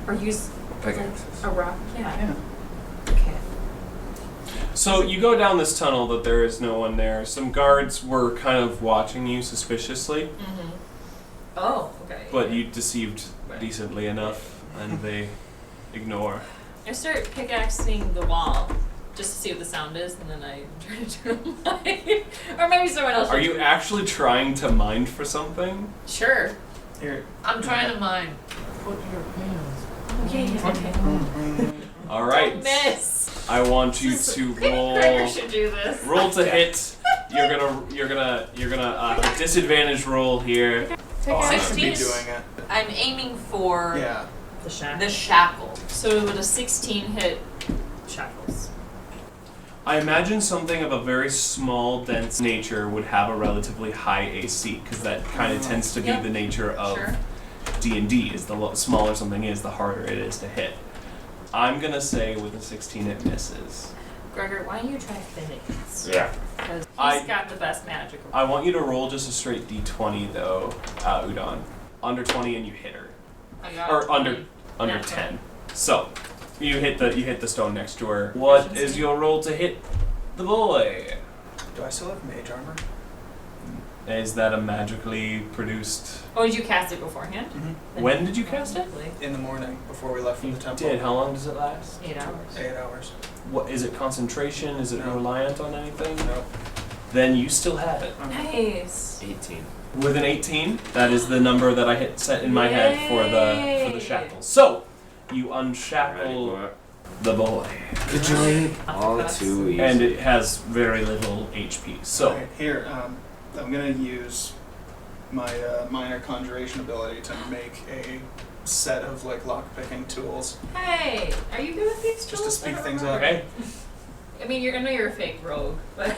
Or use Pickaxes. a rock. Yeah. Yeah. Okay. So you go down this tunnel that there is no one there. Some guards were kind of watching you suspiciously, Mm-hmm. Oh, okay. but you deceived decently enough, and they ignore. I start pickaxing the wall just to see what the sound is, and then I try to turn on mine. Or maybe someone else. Are should you do it. actually trying to mine for something? Sure. Here. I'm trying to mine. Put your hands. Okay. All right. Don't miss. I want you This is- to Maybe roll. Gregor should do this. Roll to hit. You're gonna disadvantage roll here. Oh, I should be 16. doing it. I'm aiming for Yeah. The shack. the shackle. So would a 16 hit shackles? I imagine something of a very small, dense nature would have a relatively high AC, because that kind of tends to be Yep. the nature of Sure. D&D. Is the smaller something is, the harder it is to hit. I'm gonna say with a 16 it misses. Gregor, why don't you try Finnegan's? Yeah. Because I- he's got the best magic. I want you to roll just a straight D20 though, Udon. Under 20 and you hit her, I got or 20. under Nat 10. So you hit the stone next to her. What is your roll to hit the boy? Do I still have mage armor? Is that a magically produced? Oh, did you cast it beforehand? Mm-hmm. When did you cast it? In the morning before we left from You the temple. did. How long does it last? 8 hours. 8 hours. What is it? Concentration? Is it No. reliant on anything? Nope. Then you still have it. Nice. 18. With an 18, that is the number that I hit set in my head for the Yay. shackles. So you Ready unshackle for it? the boy, All too easy. and it has very little HP. So Alright, here, I'm gonna use my minor conjuration ability to make a set of like lockpicking tools. Hey, are you good with these Just to tools? speed I don't things remember. up. okay, I mean, I know you're a fake rogue, but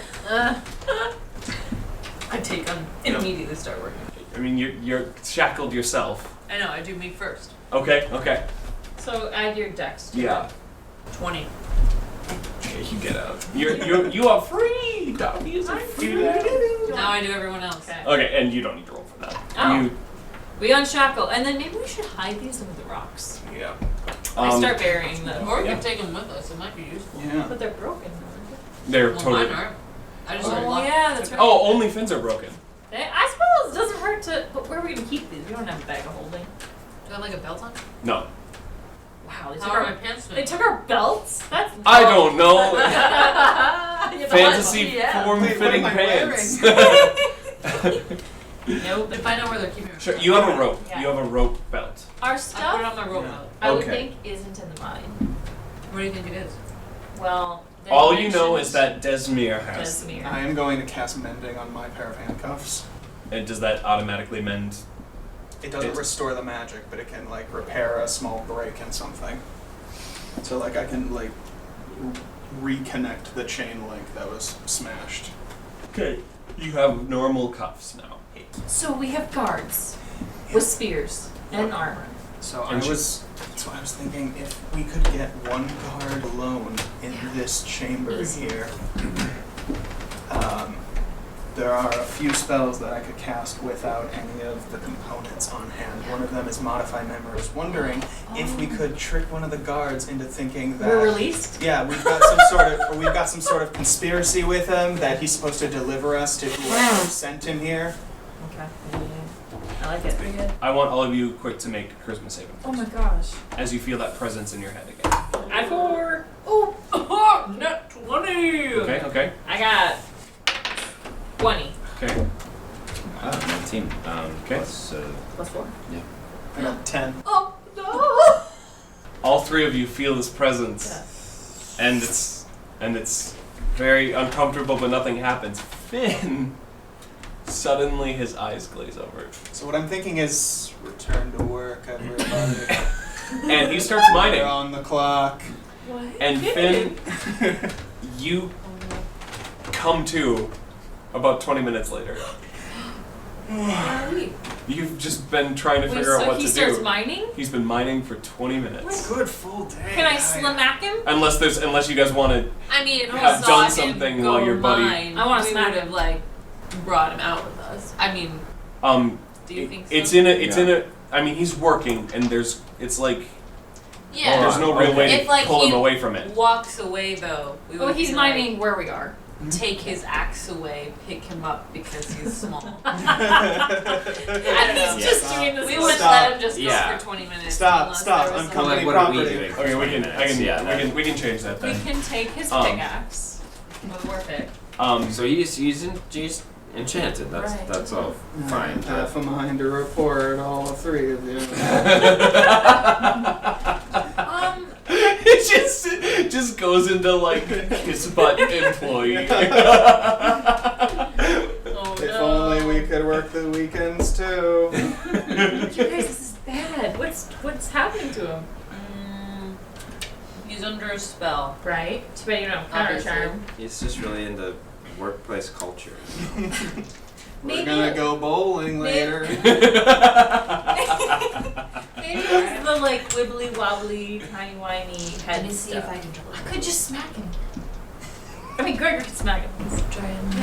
I take them immediately start working. I mean you're shackled yourself. I know, I do me first. Okay. So add your dex to Yeah. it. 20. Okay, you get out. You are free. Dobby is free. Now I do everyone else. Okay. Okay, and you don't need to roll for that. Oh. You, We unshackle, and then maybe we should hide these under the rocks. yeah. I start burying them. Or we Yeah. could take them with us, it might be useful. Yeah. But they're broken. They're Well, totally. mine aren't. I just Oh, yeah, that's right. Oh, only fins are broken. I suppose it doesn't hurt to. But where are we gonna keep these? We don't have a bag of holding. Do I have like a belt on? No. Wow, they took How are my our. pants They fit? took our belts. That's. I don't know. Yeah, Fantasy yeah. form-fitting Wait, what am I pants. Nope. If I know where they're keeping it. Sure, you have a rope. Yeah. You have a rope belt. Our I put it stuff, on my rope Yeah. belt. I would Okay. think, isn't in the mine. What do you think it is? Well, they All you know mentioned is that Desmere has. Desmere. I am going to cast mending on my pair of handcuffs. And does that automatically mend? It doesn't It- restore the magic, but it can like repair a small break in something. So like I can like reconnect the chain link that was smashed. Okay. You have normal cuffs now. So we have guards with spears and armor. So And I was thinking if we could get one guard alone in this chamber Easy. here. There are a few spells that I could cast without any of the components on hand. One of them is Modify Memory. I was wondering if we could trick one of the guards into thinking that We're released. yeah, we've got some sort of conspiracy with him that he's supposed to deliver us to whoever sent him here. Okay. I like it. Pretty good. I want all of you quick to make charisma saving Oh throws my gosh. as you feel that presence in your head again. I 4. Oh, not 20. Okay. I got 20 Okay. 19. Okay. plus 4. I got 10. Oh no! All three of you feel this presence, and it's very uncomfortable, but nothing happens. Finn, suddenly his eyes glaze over, So what I'm thinking is return to work, everybody. and he starts We're mining. on the clock. What? And Finn, you come to about 20 minutes later. You've just been trying to figure out what to do. He starts mining? He's been mining for 20 minutes. Good full day. Can I smack him? Unless you guys want to. I mean, if we Have saw done him something go while your buddy- mine, I wanna we smack would have him. like brought him out with us. I mean, do you think so? It's in a. I mean, he's working, and it's like Yeah. there's no real way If, to like, pull him he away from it. walks away though, we would Well, he's be mining where we are. like, take his axe away, pick him up because he's small. I don't know. He's just doing this. We wouldn't Stop. let him just go Yeah. for 20 minutes. Stop, unless stop. there was I'm some- company What are we property. doing? Okay, we Yeah, can change that We then. can take his Um, pickaxe with war pick. So he's enchanted. That's all fine. Half a mind to report all three of you. It just goes into like kiss butt employee. Oh If only we could work the weekends too. You guys, this is bad. What's happening to him? He's under a spell. Right? Too bad you don't have counter Obviously. charm. He's just really into workplace culture. We're gonna go bowling later. Maybe it's the like wibbly wobbly, tiny whiny head. Let me see stuff. if I can trouble I could just smack him. I mean, Gregor could smack him. Let's try and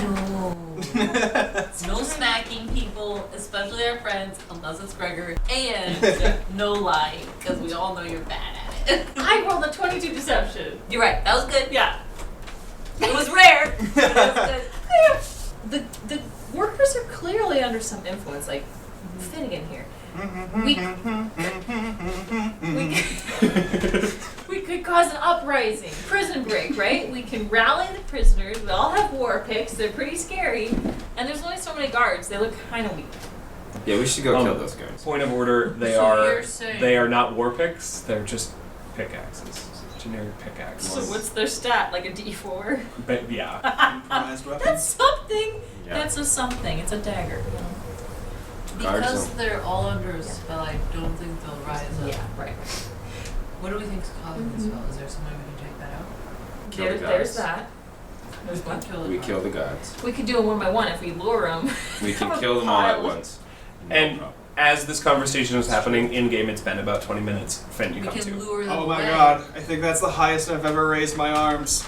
no smacking people, especially our friends, unless it's Gregor, and no lying, because we all know you're bad at it. I rolled a 22 deception. You're right, that was good. Yeah. It was rare. But it was good. The workers are clearly under some influence, like Finnegan here. We could cause an uprising, prison break, right? We can rally the prisoners. We all have war picks. They're pretty scary, and there's only so many guards. They look kind of weak. Yeah, we should go kill those guys. Point of order: So you're saying- they are not war picks. They're just pickaxes, generic pickaxes. So what's their stat? Like a D4? But yeah, Improvised weapon. That's something. Yeah. That's a something. It's a dagger. You know? Guards Because them. they're all under a spell, I don't think they'll rise up. Yeah. Right. What do we think's causing the spell? Is there some way we can take that out? Kill the There's guards. that. There's one. We kill the guards. We could do them one by one if we lure them. We can kill them all at once. No and problem. as this conversation was happening in game, it's been about 20 minutes. Finn, you We come can to. lure them Oh my away. god, I think that's the highest I've ever raised my arms.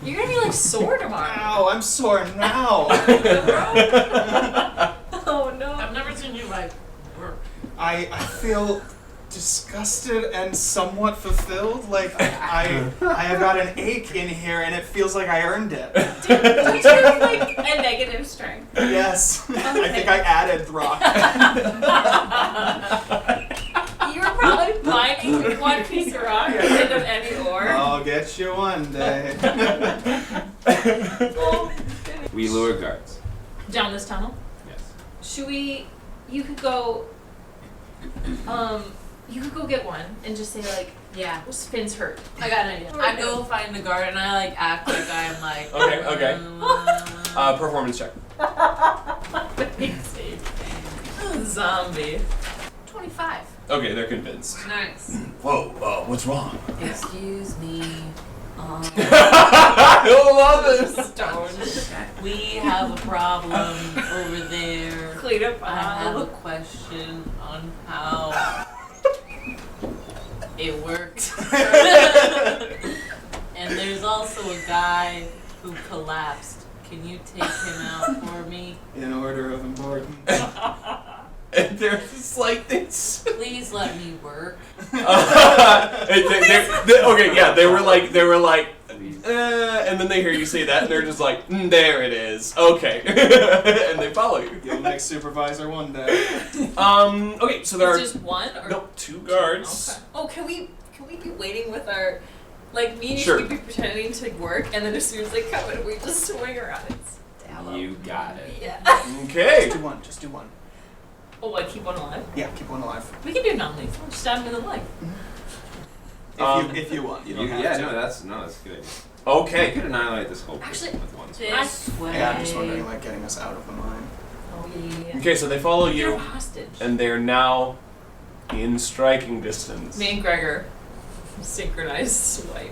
You're gonna be like sore tomorrow. Ow, I'm sore now. Oh no. I've never seen you like work. I feel disgusted and somewhat fulfilled. Like I have got an ache in here and it feels like I earned it. Did you have like a negative strength? Yes. I think I added rock. You were probably mining with one piece of rock instead of any ore. I'll get you one day. Oh, We lure guards. down this tunnel. Yes. Should we? You could go. You could go get one and just say like, Yeah. Finn's hurt. I got an idea. I go find the guard and I like act like I'm like. Okay. Performance check. Zombie. 25. Okay, they're convinced. Nice. Whoa, what's wrong? Excuse me. I love this. Stone. We have a problem over there. Clean up. I have a question on how it works. And there's also a guy who collapsed. Can you take him out for me? In order of importance. And they're just like this. Please let me work. Okay, yeah, they were like, and then they hear you say that, and they're just like, there it is. Okay. And they follow you. You'll make supervisor one day. Okay, so there are It's just one? Or? no 2 guards. Okay. Oh, can we be waiting with our... Like, me and Sure. you should be pretending to work, and then as soon as they come in, we just swing around and stab them. You got it. Yeah. Okay. Just do one. Oh, I keep one alive? Yeah, keep one alive. We can do non-lethal. Just stab them in the leg. If you want, you don't have Yeah, to. that's good. I Okay. could annihilate this whole Actually, person with one spell. this way. Yeah, I'm just wondering, like, getting us out of the mine. Oh, yeah. Okay, so they follow You're you, hostage. and they're now in striking distance. Me and Gregor synchronized swipe.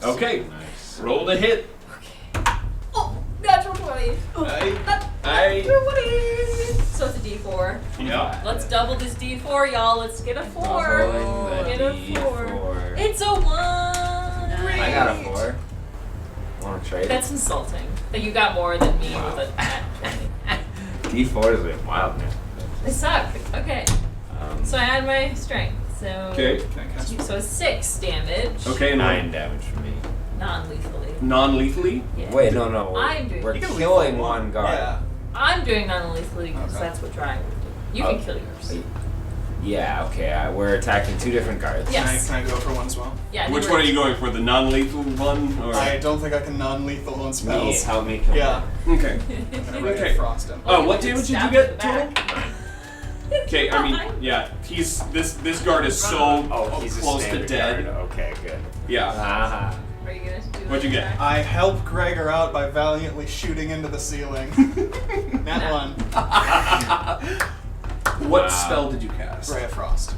Okay, Nice. roll to hit. Okay. Oh, natural 20. Natural 20. So it's a D4. Yeah. Let's double this D4, y'all. Let's get a 4. Doubling the Get a 4. D4. It's a 1. I got a 4. Want to trade? That's insulting. That you got more than me with a nat 20. D4 is like wild, man. They suck. Okay. So I add my strength. So Okay. Can I cast So 6 damage. Okay, 9 damage from me. Non-lethally. non-lethally. Yeah. Wait, no. I'm doing- We're You can killing leave one guard. Yeah. I'm doing non-lethally because Okay. that's what drying would do. You can kill yours. Yeah, okay. We're attacking 2 different guards. Yes. Can I go for one as well? Yeah. Which one are you going for? The non-lethal one, or? I don't think I can non-lethal on Me, spells. help me kill Yeah. Okay. I'm gonna ready Okay. to frost him. Oh, what damage did you Stab get in the total? back. Okay, I mean, yeah, this guard is so he's close a to standard dead. guard. Okay, good. Yeah. Ah. Are you gonna do What'd you an get? attack? I help Gregor out by valiantly shooting into the ceiling. Nat No. 1. What Wow. spell did you cast? Ray of Frost.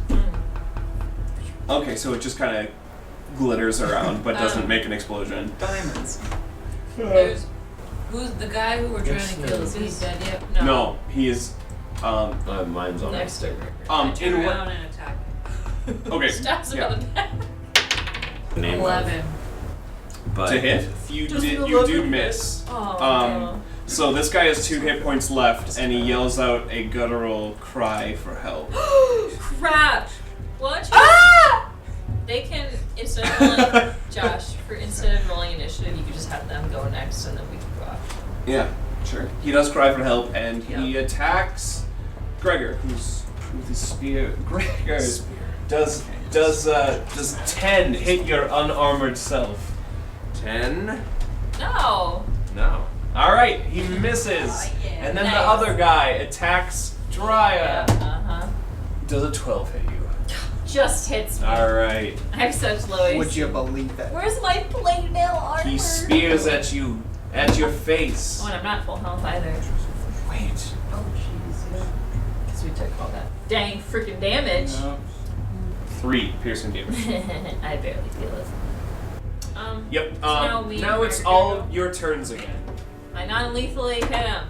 Okay, so it just kind of glitters around, but doesn't make an explosion. Diamonds. There's who's the guy who we're trying to kill? Is he dead yet? No, he is. Mine's on Next to In what? Around and attack. Okay. Stabs him Yeah. in the back. name 11. But To hit, you Just did. an You do 11 miss. Oh. So this guy has 2 hit points left, and he yells out a guttural cry for help. Crap! What? Ah! They can instead of rolling Josh instead of rolling initiative, you could just have them go next, and then we can go after. Yeah, sure. He does cry for help, and he attacks Gregor, who's with his spear. Gregor does 10 hit your unarmored self? 10? No. No. All right, he misses, Oh, yeah. and then the Nice. other guy attacks Drya. Uh-huh. Does a 12 hit you? Just hits me. All right. I have such low AC. Would you believe it? Where's my plate mail armor? He spears at you, at your face. Oh, and I'm not full health either. Wait. Oh, jeez. Because we took all that dang freaking damage. No. 3 piercing damage. I barely feel it. Yep. So now me Now and it's Gregor all go. your turns again. I non-lethally hit him.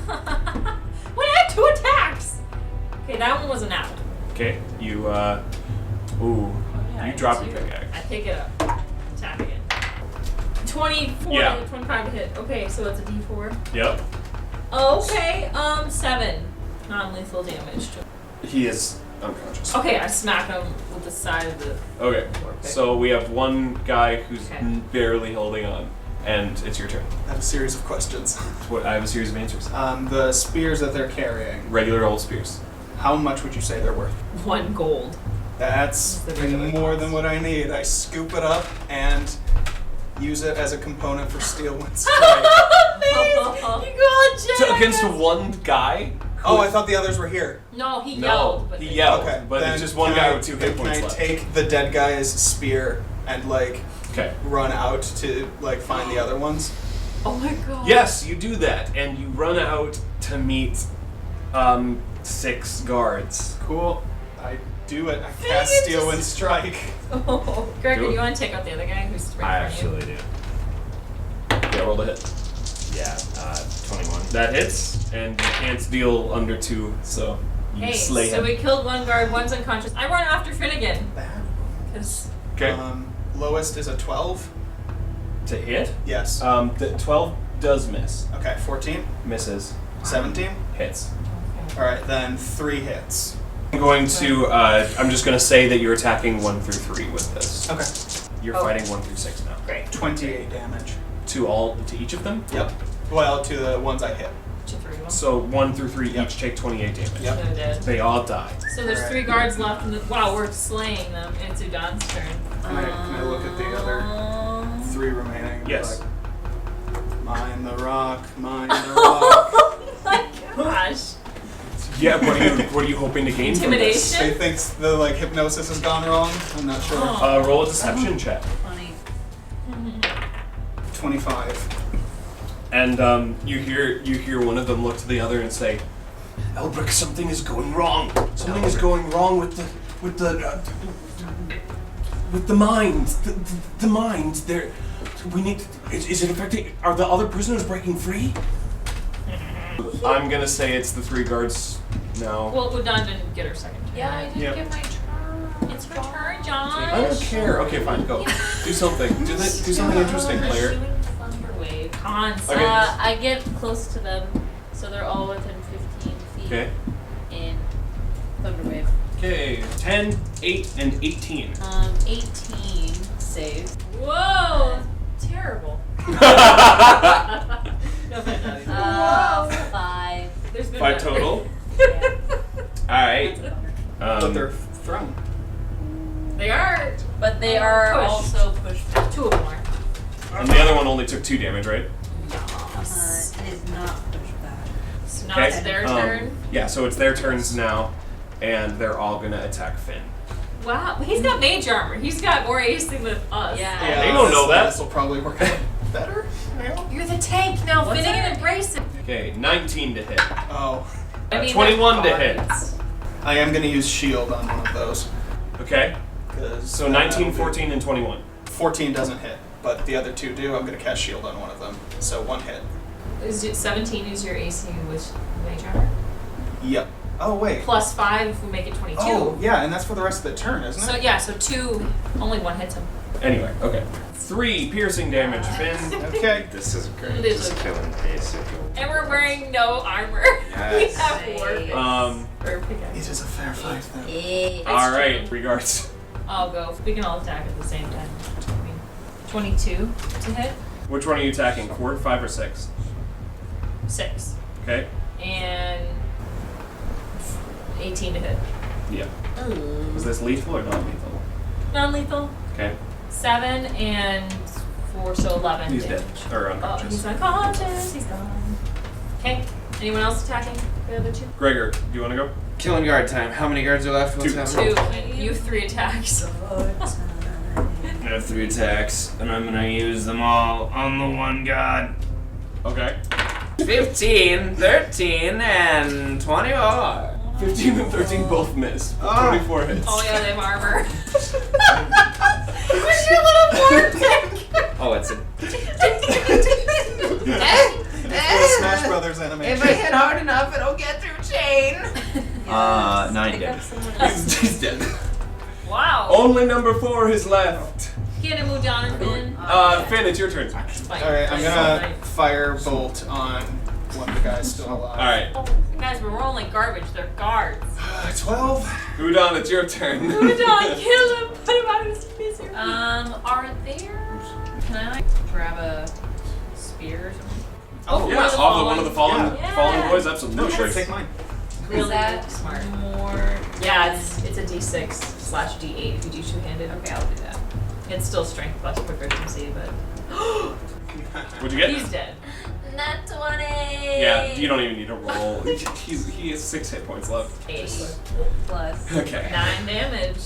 What? I have 2 attacks. Okay, that one was an out. Okay. You Yeah, I you drop your do. pickaxe. I pick it up. Attack again. 24 Yeah. 25 to hit. Okay, so it's a D4. Yep. Okay, 7 non-lethal damage. He is unconscious. Okay, I smack him with the side of the Okay. fork. So we have one guy who's Okay. barely holding on, and it's your turn. I have a series of questions. I have a series of answers. The spears that they're carrying, Regular old spears. how much would you say they're worth? 1 gold. That's The regular more cost. than what I need. I scoop it up and use it as a component for steel wind strike. Against one guy? Oh, I thought the others were here. No, he No, yelled. But he they- yelled. Okay, but then it's just one can guy I- with 2 hit Can points I left. take the dead guy's spear and like Okay. run out to like find the other ones? Oh my god. Yes, you do that, and you run out to meet 6 guards. Cool. I do it. I Dang cast it, steel just- wind strike. Oh, Gregor, Do it. you want to take out the other guy who's right I in front of actually you? do. Yeah, roll the hit. Yeah, 21. That hits, and you can't deal under 2, so you Hey, slay so him. we killed one guard, one's unconscious. I run after Finnegan. Because Okay. Lowest is a 12. To hit? Yes. The 12 does miss. Okay, 14, Misses. 17. Hits. All right, then 3 hits. I'm going to, I'm just going to say that you're attacking 1 through 3 with this. Okay. You're Oh. fighting 1 through 6 now. Great. 28 damage. To each of them? Yep. Well, to the ones I hit. To 3 of them. So 1 through 3 Yep. each take 28 damage. Yep. So dead. They all die. So there's Alright. 3 guards left in the. Wow, we're slaying them. It's Udon's turn. Can I look at the other 3 remaining? and be Yes. Like, mine the rock, mine the rock. Oh my gosh. Yeah, what are you hoping to gain from this? They Intimidation? think the hypnosis has gone wrong. I'm not sure. Oh. Roll a deception check. Funny. 25. And you hear one of them look to the other and say, "Elbrick, something is going wrong. Something is going wrong with the minds. The minds. There, we need. Is it affecting? Are the other prisoners breaking free?" I'm gonna say it's the 3 guards now. Well, Udon didn't get her second turn. Yeah, I didn't Yep. get my turn. It's her turn, John. I don't care. Okay, fine, go. Do something. Do something interesting, player. Shooting thunder wave. Cons. Okay. I get close to them, so they're all within 15 feet. Okay. And thunder wave. Okay. 10, 8, and 18. 18 save. Whoa! Terrible. No, but no. 5. There's been 5 total. Yeah. Alright. But they're thrown. They are. But they are Push. also pushed back. 2 of them are. And the other one only took 2 damage, right? It is not pushed back. So now Okay. it's their turn. Yeah, so it's their turns now, and they're all gonna attack Finn. Wow, he's got mage armor. He's got more AC than us. Yeah. They don't know that. This will probably work out better. You're the tank now. What's Fitting that? and embrace it. Okay, 19 to hit. Oh. 21 to they're hit. cards. I am going to use shield on one of those. Okay, 'Cause, so 19, 14, and 21. 14 doesn't hit, but the other 2 do. I'm going to cast shield on one of them. So 1 hit. Is it 17 is your AC with mage armor? Yep. Oh, wait. Plus 5 if we make it 22. Oh, yeah, and that's for the rest of the turn, isn't So it? yeah, so 2, only 1 hits him. Anyway, okay. 3 piercing damage, Finn. Okay. This is great. It is Just okay. killing basic. And we're wearing no armor. Yes. We have war. Or It pickaxe. is a fair fight, then. It's Alright, true. regards. I'll go. We can all attack at the same time. 22 to hit. Which one are you attacking? 4, 5, or 6? 6. Okay. And 18 to hit. Yeah. Is this lethal or non-lethal? Non-lethal. Okay. 7 and 4, so 11 He's damage. dead. Or Oh, unconscious. he's unconscious. He's gone. Okay. Anyone else attacking the other 2? Gregor, do you want to go? Killing guard time. How many guards are left? What's 2. happening? 2. And you have 3 attacks. I have 3 attacks, and I'm gonna use them all on the one god. Okay. 15, 13, and 24. 15 and 13 both miss. Ah. 24 hits. Oh yeah, they have armor. Where's your little vortex? Oh, it's a. The Smash Brothers animation. If I hit hard enough, it'll get through chain. 9 damage. He's dead. Wow. Only number 4 is left. Get him, Udon and Finn. Finn, it's your turn. Alright, I'm gonna fire bolt on one of the guys still alive. Alright. Oh, guys, we're rolling garbage. They're guards. 12. Udon, it's your turn. Udon, kill him. Put him out of his misery. Are there? Can I grab a spear or something? Oh, Yeah, off one of the fallen Yeah. fallen boys, No, absolutely. sure, take mine. Really Is that smart. more? Yeah, it's a D6/D8 if you do two-handed. Okay, I'll do that. It's still strength plus proficiency, but What'd you get? he's dead. Nat 20. Yeah, you don't even need to roll. He has 6 hit points left. 8 Plus. Okay. 9 damage.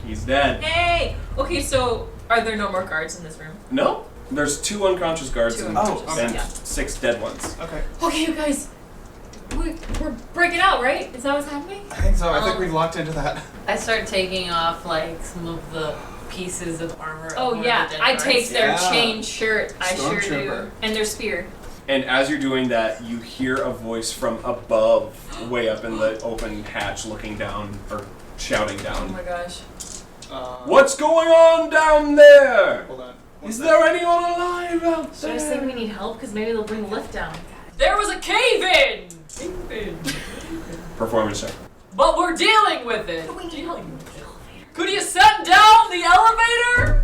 He's dead. Hey. Okay, so are there no more guards in this room? No? There's 2 unconscious guards Two and, unconscious, and yeah. 6 dead ones. Okay. Okay, you guys. We're breaking out, right? Is that what's happening? I think so. I think we've locked into that. I start taking off like some of the pieces of armor. of Oh one of yeah, the dead I guards. take their Yeah. chain shirt. I sure do. Stormtrooper. And their spear. And as you're doing that, you hear a voice from above, way up in the open hatch, looking down, or shouting Oh down. my gosh. What's going on down there? Hold on. Is there anyone alive out Should I say we there? need help? Because maybe they'll bring the lift down. There was a cave-in! Performance check. But we're dealing with it! We need help. Could you set down the elevator?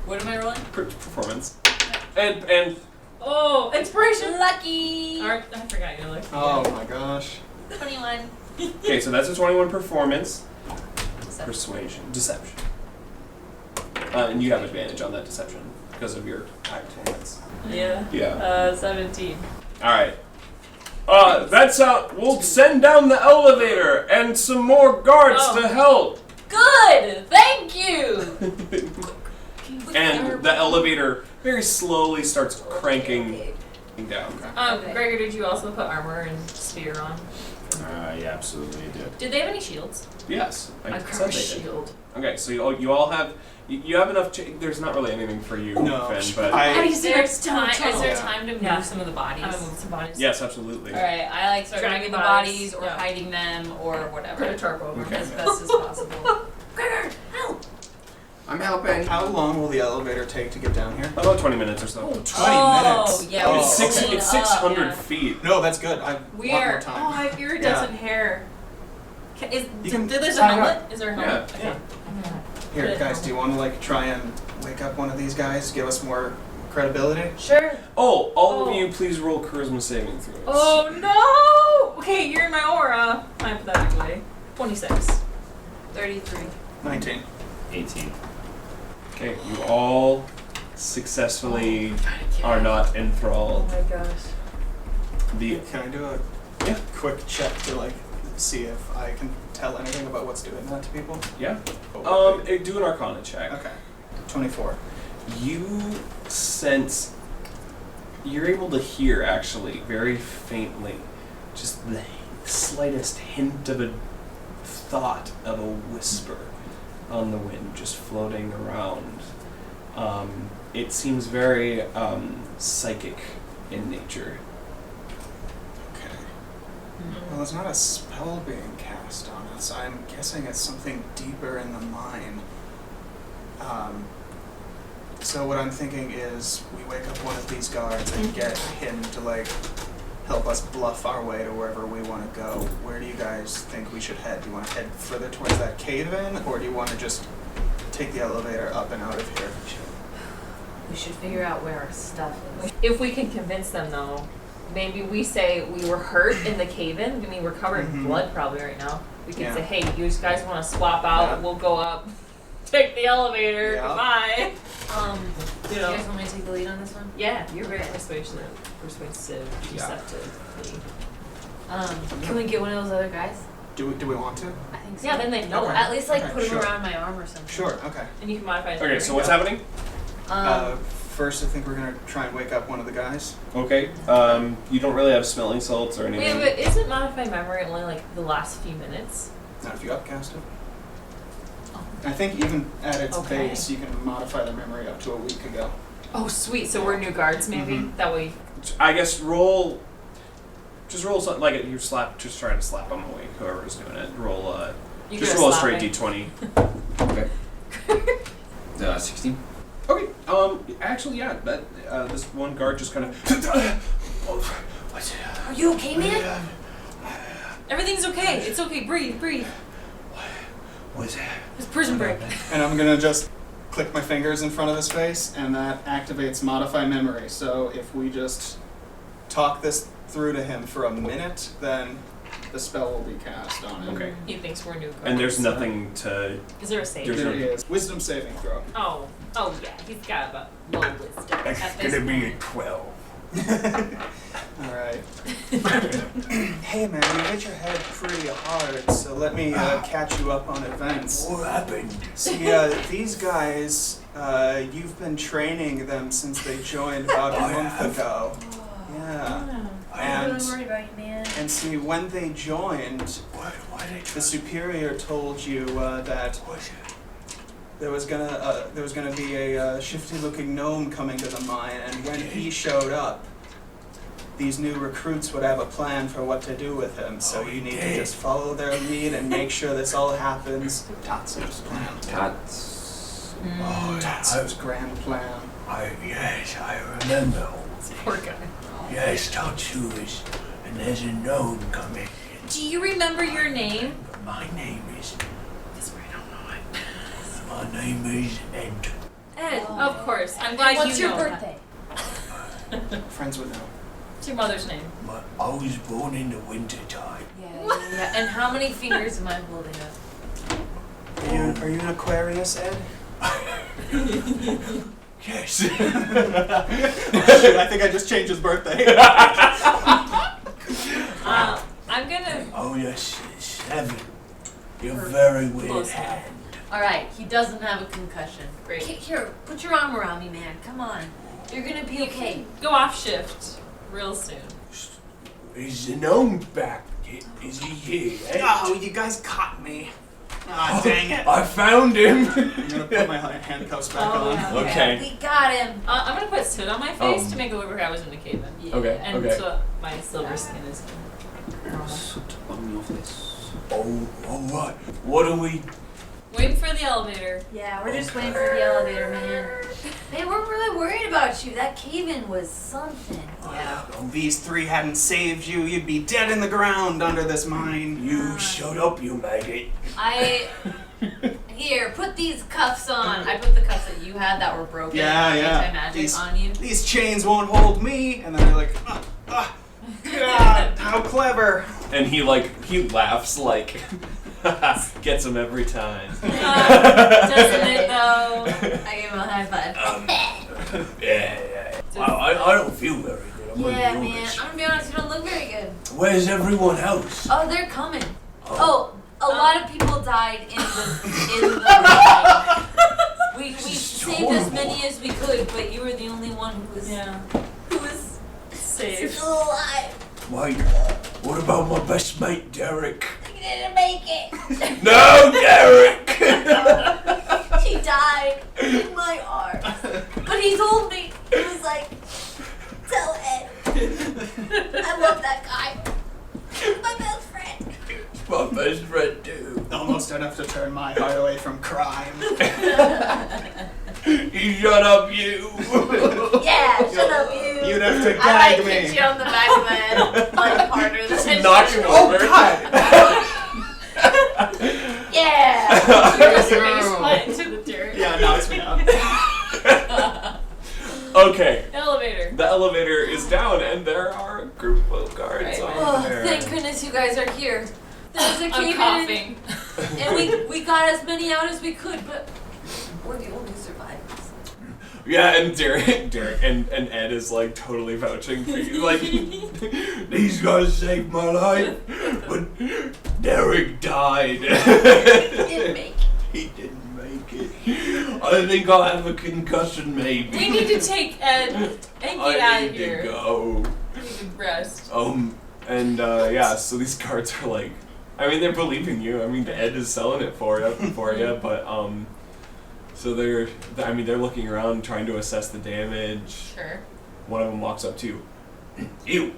What am I rolling? Performance. And Oh, inspiration. Lucky. I forgot you're lucky. Oh my gosh. 21. okay, so that's a 21 performance. Persuasion. Deception. And you have advantage on that deception because of your high performance. Yeah. Yeah. 17. Alright. We'll send down the elevator and some more guards to help. Good. Thank you. And the elevator very slowly starts cranking down. Gregor, did you also put armor and spear on? Yeah, absolutely, I did. Did they have any shields? Yes. I said grabbed a they did. shield. Okay, so you all have you have enough. There's not really anything for you, No, Finn, but Is there time to move Yeah. some of the bodies? I'm gonna move some bodies. yes, absolutely. Alright, I like Start dragging moving the bodies, bodies or yeah. hiding them or whatever. Put a tarp over Okay. As best as possible. Gregor, help! I'm helping. How long will the elevator take to get down here? About 20 minutes or so. 20 Oh, minutes. yeah, Oh, It's six. okay. It's 600 yeah. feet. No, that's good. I We want are. more time. Oh, I have iridescent hair. There's a I helmet? Is there a helmet? Yeah. Okay. Here, guys, do you want to like try and wake up one of these guys? Give us more credibility? Sure. Oh, all Oh. of you, please roll charisma saving throws. Oh no! Okay, you're in my aura. Hypothetically. 26. 33. 19. 18. Okay, you all successfully are not enthralled. my gosh. The Can I do a Yeah. quick check to like see if I can tell anything about what's doing that to people? yeah. Oh, Do an Arcana check. okay. 24. You sense. You're able to hear actually very faintly, just the slightest hint of a thought of a whisper on the wind, just floating around. It seems very psychic in nature. Okay. Well, there's not a spell being cast on us. I'm guessing it's something deeper in the mind. So what I'm thinking is we wake up one of these guards and get him to like help us bluff our way to wherever we want to go. Where do you guys think we should head? Do you want to head further towards that cave-in, or do you want to just take the elevator up and out of here? We should figure out where our stuff is. If we can convince them though, maybe we say we were hurt in the cave-in. I mean, we're covered in Mhm. blood probably right now. We can Yeah. say, hey, you guys want to swap out? Yeah. We'll go up. Take the elevator. Yeah. Goodbye. Do you guys want me to take the lead on this one? Yeah, you're very persuasive, deceptive. Can we get one of those other guys? Do we want to? I think so. Yeah, then they know Okay. it. At least like Okay, put them sure. around my arm or something. Sure. Okay. And you can modify it. Okay, so what's happening? First, I think we're gonna try and wake up one of the guys. Okay. You don't really have smelling salts or Wait, anything. but isn't modify memory only like the last few minutes? Not if you upcast it. I think even at its Okay. base, you can modify the memory up to a week ago. Oh, sweet. So we're new guards, maybe? Mhm. That way. I guess just roll something like you're just trying to slap them awake. Whoever's doing it, roll. You Just gonna roll a slap straight me? d20. Okay. 16. Okay. Actually, yeah. That this one guard just kind of. Are you okay, man? Everything's okay. It's okay. Breathe. What's that? It's prison break. And I'm gonna just click my fingers in front of his face, and that activates modify memory. So if we just talk this through to him for a minute, then the spell will be cast on him. Okay. He thinks we're new guards. And there's nothing to. Is there a save? There's There no- he is. Wisdom saving throw. Oh yeah. He's got a low wisdom. That's at this gonna be a point. 12. Alright. Hey man, you hit your head pretty hard, so let me catch you up on events. What happened? See, these guys, you've been training them since they joined about a month ago. Yeah. I'm really And, worried about you, man. and see, when they joined, Why they the superior told you that there was gonna be a shifty-looking gnome coming to the mine, and when he showed up, these new recruits would have a plan for what to do with him. So you need to just follow their lead and make sure this all happens. Tatsu's plan. That's. Tatsu's grand plan. Yes, I remember. Poor guy. Yes, Tatsu is, and there's a gnome coming. Do you remember your name? My name is. This way, I don't know it. My name is Ed. Ed, of course. I'm glad What's you your know birthday? Friends would know. What's your mother's name? I was born in the winter time. Yeah. And how many fingers am I holding up? Are you an Aquarius, Ed? Yes. I think I just changed his birthday. I'm gonna. Oh, yes, 7. You're very weird Close hand. Alright, he doesn't have a concussion. Great. Here, put your arm around me, man. Come on. You're gonna be okay. Go off shift real soon. Is the gnome back? Is he here? Ed? Oh, you guys caught me. Ah, dang it. I found him. I'm gonna put my handcuffs back on. Yeah. Okay. We got him. I'm gonna put soot on my face to make it look like I was in the cave. Yeah. Okay. And Okay. so my silver skin is normal. Soot on your face. Oh, all right. What are we? Waiting for the elevator. Yeah, we're just waiting for the elevator, man. Man, we're really worried about you. That cave-in was something. Yeah. If these 3 hadn't saved you, you'd be dead in the ground under this mine. You shut up, you maggot. Here, put these cuffs on. I put the cuffs that you had that were broken. Yeah, yeah. Anti-magic These- on you. These chains won't hold me. And then they're like, God, how clever. And he laughs like gets him every time. Doesn't it though? I gave him a high five. Yeah. Wow, I don't feel very good. I'm Yeah, gonna be man. honest. I'm gonna be honest, you don't look very good. Where's everyone else? Oh, they're coming. Oh, a lot of people died in the mine. We saved as many as we could, but you were the only one who was Safe. still alive. Wait, what about my best mate, Derek? He didn't make it. No, Derek! He died in my arms. But he told me, he was like, tell Ed. I love that guy. He's my best friend. My best friend, too. Almost enough to turn my heart away from crime. You shut up, you! Yeah, shut up, you. You'd have to I gag kicked me. you on the back of the head, like harder than I Knock should. him Oh, over. God. Yeah. You're just face plant into the dirt. Yeah, knocks me out. Okay. Elevator. The elevator is down, and there are a group of guards Right. on Oh, there. thank goodness you guys are here. There's a I'm cave in, coughing. and we got as many out as we could, but we're the only survivors. Yeah, and Derek and Ed is like totally vouching for you. Like, These guys saved my life, but Derek died. He didn't make it. He didn't make it. I think I'll have a concussion, maybe. We need to take Ed and get I out need of here. to go. We need to rest. And yeah, so these guards are like, I mean, they're believing you. I mean, Ed is selling it for you, but so they're looking around trying to assess the damage. Sure. One of them walks up to you. You.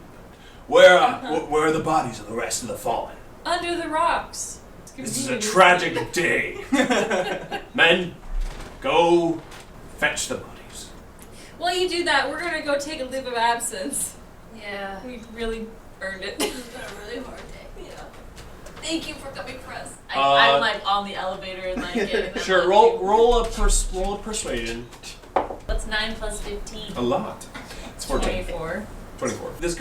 Where are the bodies of the rest of the fallen? Under the rocks. It's This is a convenient. tragic day. Men, go fetch the bodies. While you do that, we're gonna go take a leave of absence. Yeah. We really earned it. It's been a really hard day. Yeah. Thank you for coming for us. I'm like on the elevator and like getting them Sure, up. roll a persuasion. What's 9 plus 15? A lot. It's 14. 24. 24. This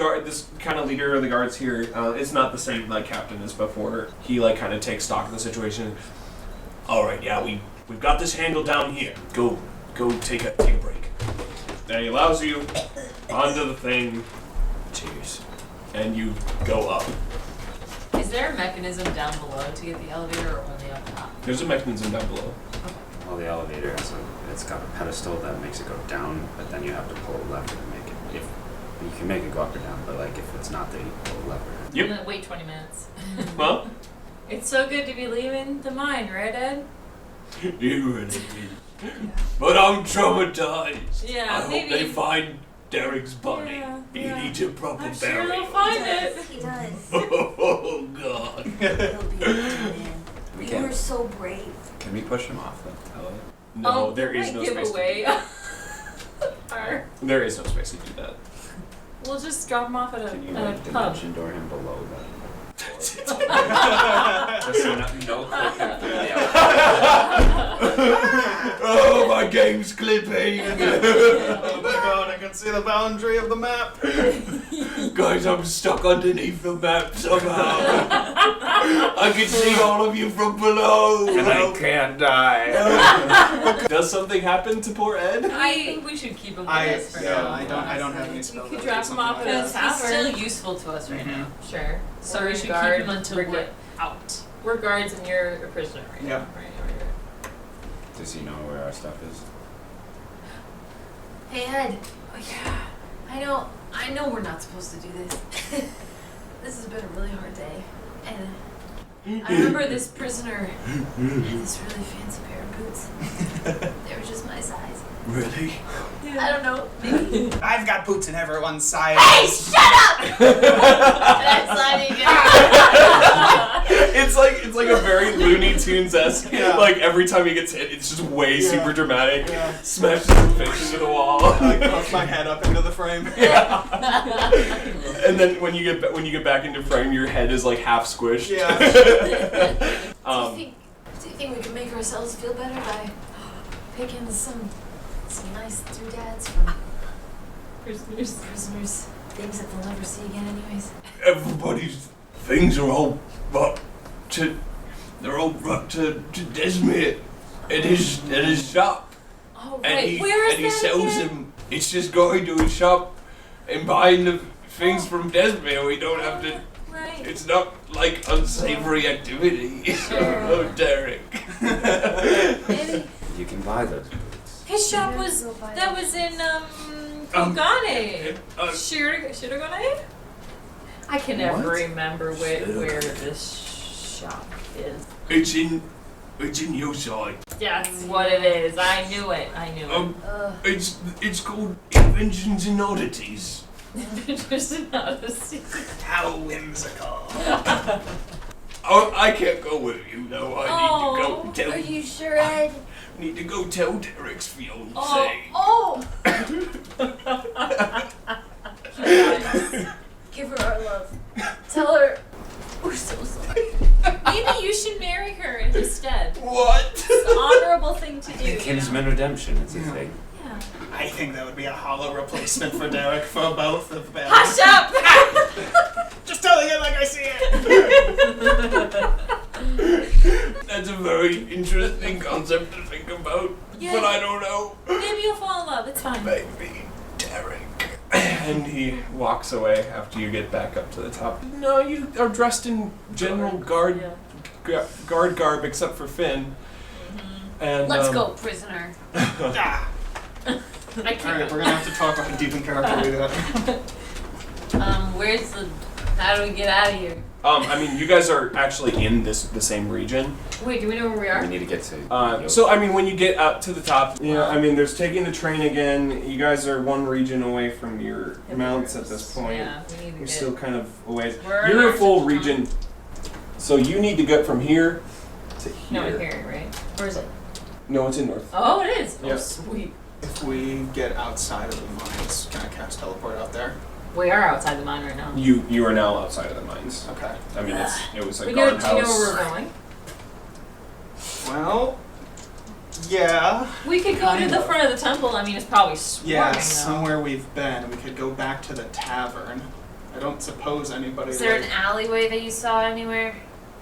kind of leader of the guards here, it's not the same like captain as before. He like kind of takes stock of the situation. All right, yeah, we've got this handle down here. Go take a break. And he allows you onto the thing, Cheers. and you go up. Is there a mechanism down below to get the elevator or only up top? There's a mechanism down below. Well, the elevator it's got a pedestal that makes it go down, but then you have to pull a lever to make it. If you can make it go up or down, but like if it's not there, you pull a lever. Yep. I'm gonna wait 20 minutes. Well, It's so good to be leaving the mine, right, Ed? You really did. But I'm traumatized. Yeah, I hope maybe. they find Derek's body. Yeah, He yeah. needs a proper I'm sure burial. they'll find it. He does. Oh God. He'll be okay, man. We You can't- were so brave. Can we push him off the elevator? no, there is might no give space away. to do. There is no space to do that. We'll just drop him off at Can you a like pub. dimension door him below that? Just no clicking through the Oh, my game's clipping. Oh my god, I can see the boundary of the map. Guys, I'm stuck underneath the map somehow. I can see all of you from below. And I can't die. Does something happen to poor Ed? I think we should keep him with us for now. I don't have any spells. You could that drop do him something off like because that. he's still useful to us right now. Sure. So we should keep him until we're out. We're guards and you're a prisoner right Yeah. now. Right. Does he know where our stuff is? Hey Ed. Oh, yeah. I know we're not supposed to do this. This has been a really hard day. And I remember this prisoner had this really fancy pair of boots. They were just my size. Really? I don't know. Maybe. I've got boots in everyone's size. Hey, shut up! That's sliding It's like a very Looney Tunes-esque. Yeah. Like every time he gets hit, it's just way Yeah. super dramatic. Yeah. Smashes his face into the wall. I pop my head up into the frame. And then when you get back into frame, your head is like half squished. Yeah. Do you think we can make ourselves feel better by picking some nice doodads from prisoners? Things that they'll never see again anyways. Everybody's things are all brought to Desmond at his shop. Oh, And right. Where is he that sells again? them. It's just going to his shop and buying the things from Desmond. We don't have to. Right. It's not like unsavory activity. Oh, Derek. Maybe. You can buy those boots. His shop was in Kogane. Shirogane? I can never What? remember where this shop is. It's in your side. That's what it is. I knew it. It's called Inventions and Oddities. Just not a secret. How whimsical. Oh, I can't go with you though. I need to go tell. Are you sure, Ed? Need to go tell Derek's fiance. Oh! Give her our love. Tell her we're so sorry. Maybe you should marry her instead. What? It's an honorable thing to do. Kinsman redemption is a thing. Yeah. I think that would be a hollow replacement for Derek for both of them. Hush up! Just telling it like I see it. That's a very interesting concept to think about, Yeah. but I don't know. Maybe you'll fall in love. It's fine. Maybe Derek. And he walks away after you get back up to the top. No, you are dressed in general guard garb except for Finn. And Let's go, prisoner. Ah. I Alright, can't. we're gonna have to talk about how deep in character we do that. How do we get out of here? I mean, you guys are actually in the same region. Wait, do we know where we We are? need to get to. So, I mean, when you get up to the top, yeah, I mean, there's taking the train again. You guys are one region away from your mounts at this point. Yeah, we need to You're get. still kind of away. We're You're a in full our region. So you need to get from here to here. No, here, right? Where is it? No, it's in north. Oh, it is. Yeah. Oh, sweet. If we get outside of the mines, can I cast teleport out there? We are outside the mine right now. You are now outside of the mines. Okay. I mean, it was a Do you know guardhouse. where we're going? Well, yeah. We could go to Kind the of. front of the temple. I mean, it's probably swarming Yeah, though. somewhere we've been. We could go back to the tavern. I don't suppose anybody. Is there like- an alleyway that you saw anywhere?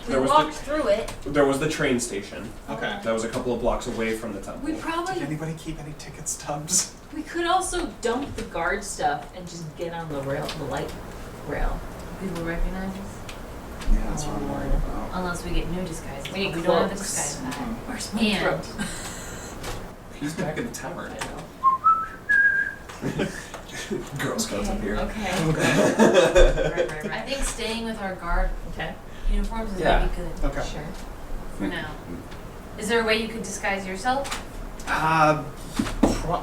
We There was walked through it. There was the train station. Okay. That was a couple of blocks away from the temple. We Did probably anybody keep any ticket stubs? we could also dump the guard stuff and just get on the light rail. People recognize us? Yeah, that's what I'm worried about. Unless we get new disguises. We need We don't have the cloaks. disguise for that. Where's my And throat? He's back at the tavern. I know. Girl Scouts up here. Okay. I think staying with our guard Okay. uniforms is Yeah. maybe good. Okay. Sure. For now. Is there a way you could disguise yourself?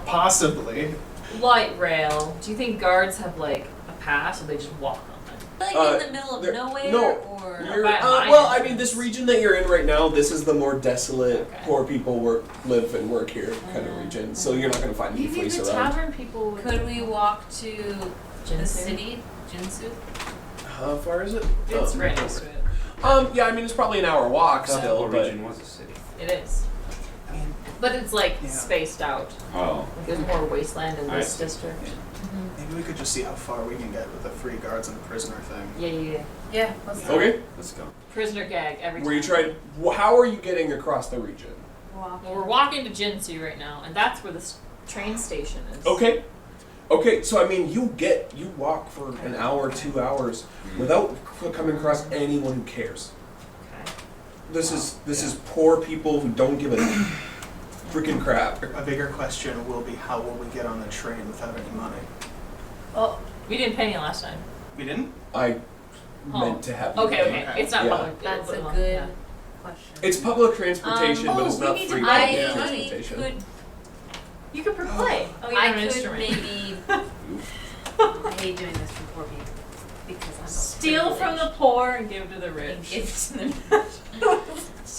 Possibly. Light rail. Do you think guards have like a pass, or they just walk on it? Like Uh, in the middle of there- nowhere, no, or You're, by a mine. well, I mean, this region that you're in right now, this is the more desolate, Okay. poor people live and work here kind of region. So you're not going to find any Maybe fleece the around. tavern people would. could we walk to the Jinsu? city, Jinsu? How far is it? It's Oh, right next to it. Yeah, I mean it's probably an hour walk The still, whole but region was a city. It is. I mean, But it's like Yeah. spaced out. Oh. Like there's more wasteland in I this see. district. maybe we could just see how far we can get with the free guards and the prisoner thing. Yeah. Yeah, let's do it. okay. Let's go. Prisoner gag every time. Were you trying? How are you getting across the region? Well, we're walking to Jinsu right now, and that's where the train station is. Okay. Okay, so I mean, you walk for an hour, 2 hours without coming across anyone who cares. Okay. This is poor people who don't give a freaking crap. A bigger question will be how will we get on the train without any money? Well, we didn't pay any last time. We didn't? I Oh. meant to have. you Okay. pay. It's not Yeah. public. That's a Yeah. good question. It's public transportation, but it's we not need free to public buy transportation. You could play. Oh, you I have an could instrument. maybe. I hate doing this for poor people because I'm Steal from the poor and give to the and rich. give to them.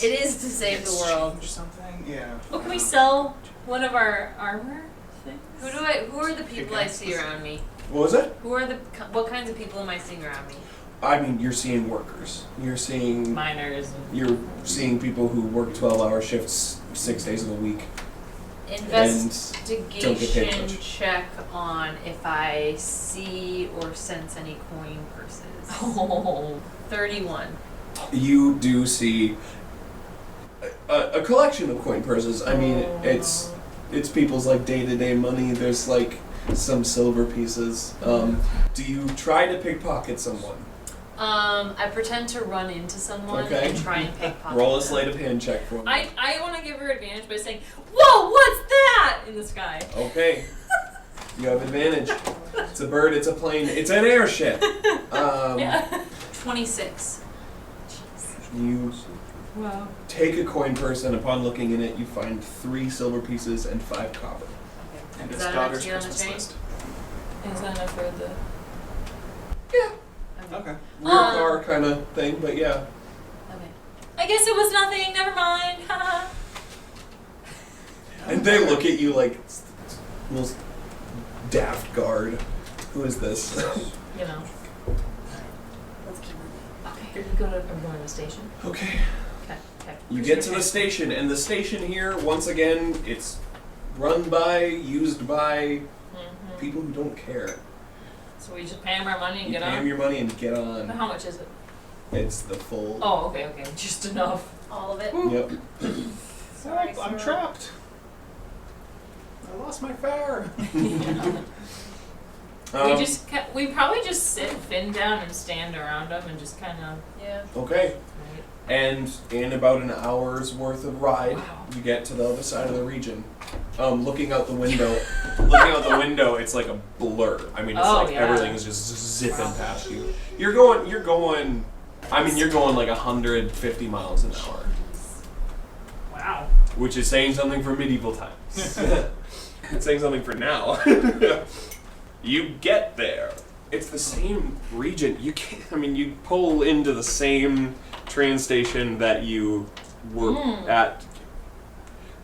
It is to save the world. Or something? Yeah. Oh, can we sell one of our armor things? Who are the people I see around me? What was it? What kinds of people am I seeing around me? I mean, you're seeing workers. You're seeing people who work 12-hour shifts 6 days of the week. Don't get paid Investigation much. check on if I see or sense any coin purses. Oh. 31. You do see a collection of coin purses. I mean, it's people's like day-to-day money. There's like some silver pieces. Do you try to pickpocket someone? I pretend to run into someone Okay. and try and pickpocket Roll a them. sleight of hand check for me. I want to give her advantage by saying, "Whoa, what's that?" in the sky. Okay. You have advantage. It's a bird, it's a plane, it's an airship. Yeah. 26. You Wow. take a coin purse, and upon looking in it, you find 3 silver pieces and 5 copper. And Is his that enough daughter's to get on the Christmas train? list. Is that enough for the? Okay. Rear car kind of thing, but yeah. Okay. I guess it was nothing. Never mind. Haha. And they look at you like, little daft guard. Who is this? You know. Let's keep moving. Okay. We go to. I'm going to the station. Okay. Okay. You get to the station, and the station here, once again, it's run by, used by Mm-hmm. people who don't care. So we just pay him our money and You get pay them on. your money and get on. How much is it? It's the full. Oh, okay. Just enough. All of it. Yep. Sorry, I'm sir. trapped. I lost my fare. We probably just sit Finn down and stand around him and just kind of. Yeah. Okay. And in about an hour's worth of ride, Wow. you get to the other side of the region. Looking out the window, it's like a blur. I mean, it's Oh, like yeah. everything is just zipping past you. You're going. I mean, you're going like 150 miles an hour, Wow. which is saying something for medieval times. It's saying something for now. You get there. It's the same region. You can't. I mean, you pull into the same train station that you were at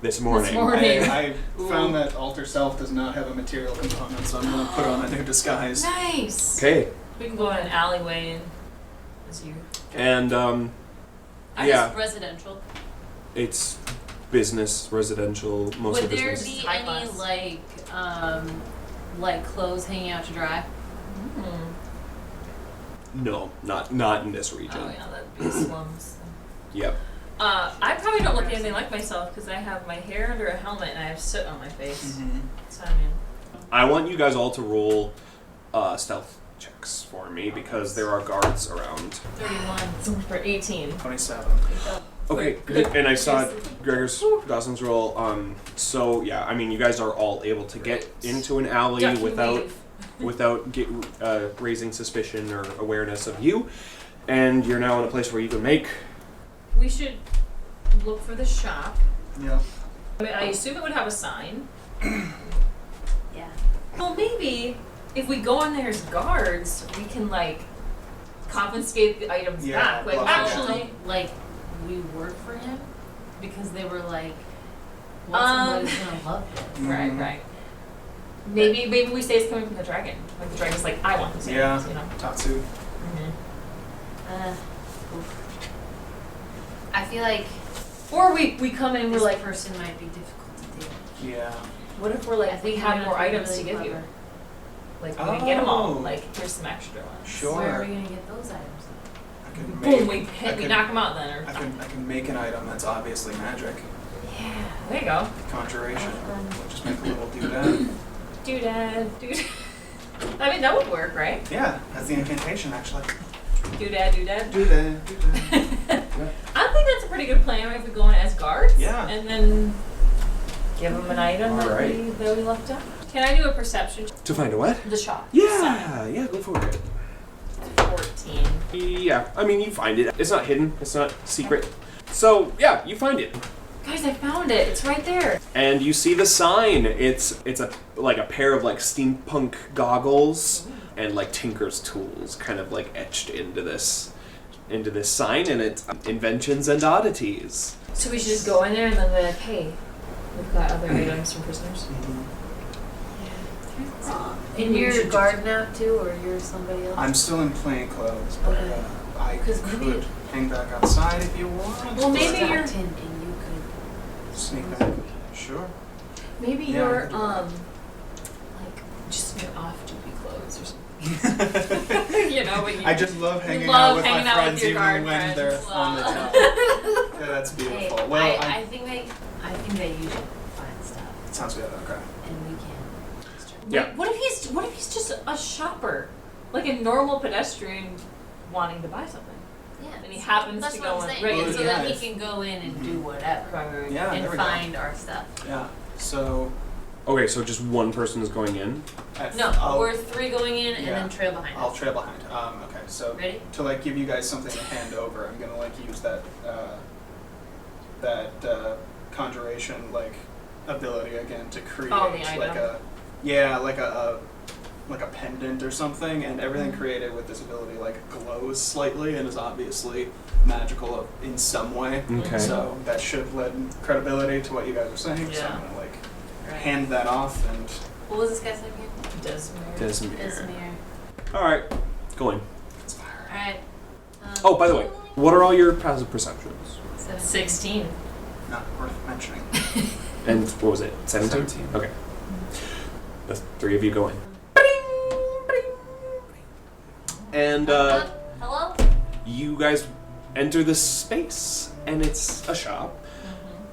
this morning. This morning. I found that alter self does not have a material component, so I'm going to put on a new disguise. Nice. Okay. We can go in an alleyway and as you. And I yeah, guess residential. it's business, residential, mostly Would there business. be High any class. like clothes hanging out to dry? No, not in this region. Oh yeah, that'd be slums. Yep. I probably don't look anything like myself because I have my hair under a helmet and I have soot on my face. Mm-hmm. So I mean, I want you guys all to roll stealth checks for me because there are guards around. 31. So for 18. 27. Okay, and I saw Gregor's Dawson's roll. So yeah, I mean, you guys are all able to get into an alley Ducky without weave. raising suspicion or awareness of you, and you're now in a place where you can make. We should look for the shop. Yeah. I mean, I assume it would have a sign. Yeah. Well, maybe if we go in there as guards, we can like confiscate the items Yeah, back. Like well, actually, like we work for him because they were like, well, somebody's gonna love him. right, Mhm. right. Maybe we say it's coming from the dragon. Like the dragon's like, I want this. Yeah. You know. Tatsu. Mm-hmm. Oof. I feel like Or we come in, we're this like, person might be difficult to deal with. Yeah. what if we're I like, we think have you're more gonna be items really to give you? clever. Like, we didn't get them all. Oh. Like, here's some extra ones. Sure. Where are we gonna get those items? I can Boom, make. we knock them out then. Or, I can make an item that's obviously magic. Yeah. there you go. Conjuration. Just make a little doodad. Doodad. I mean, that would work, right? Yeah, that's the incantation actually. Doodad. Doodad, doodad. I think that's a pretty good plan if we go in as guards. Yeah. And then give them an item that Alright. we left out. Can I do a perception? To find a what? The shop. Yeah, go for it. 14. Yeah, I mean, you find it. It's not hidden. It's not secret. So, yeah, you find it. Guys, I found it. It's right there. And you see the sign. It's a pair of like steampunk goggles and like tinker's tools kind of like etched into this sign, and it's inventions and oddities. So we should just go in there and then be like, hey, we've got other items from prisoners. And you're a guard now too, or you're somebody else? I'm still in plain clothes, but Okay. I 'Cause could maybe- hang back outside if you want. Well, maybe Just you're got tin and you could. Sneak back. Sure. maybe Yeah, you're I can do like just your off-duty clothes or something. You know, when you I just love hanging love out with hanging my out with friends your even guard when friends. they're on the Wow. town. Yeah, that's beautiful. Hey, Well, I think that you should find stuff, sounds good. Okay. and we can. Yeah. What if he's just a shopper, like a normal pedestrian wanting to buy something? Yeah. And he happens That's to what go I'm in saying. regular. So yeah, that he if- can go in and do whatever Yeah, there and we go. find our stuff. Yeah. So. Okay, so just one person is going in. No, I'll, we're three going in and Yeah. then trail behind I'll us. trail behind. Okay. So Ready? to like give you guys something to hand over, I'm gonna like use that conjuration like ability again to create Oh, the like item. like a pendant or something, and everything Mm-hmm. created with this ability like glows slightly and is obviously magical in some way. Okay. So that should lend credibility to what you guys are saying. So Yeah. I'm gonna like Right. hand that off and What was this guy's name again? Desmere. Ismir. All right, go in. Alright. Oh, by the way, what are all your passive perceptions? 16. not worth mentioning. And what was it? 17? 17. Okay. The three of you go in. And Hello? you guys enter this space, and it's a shop,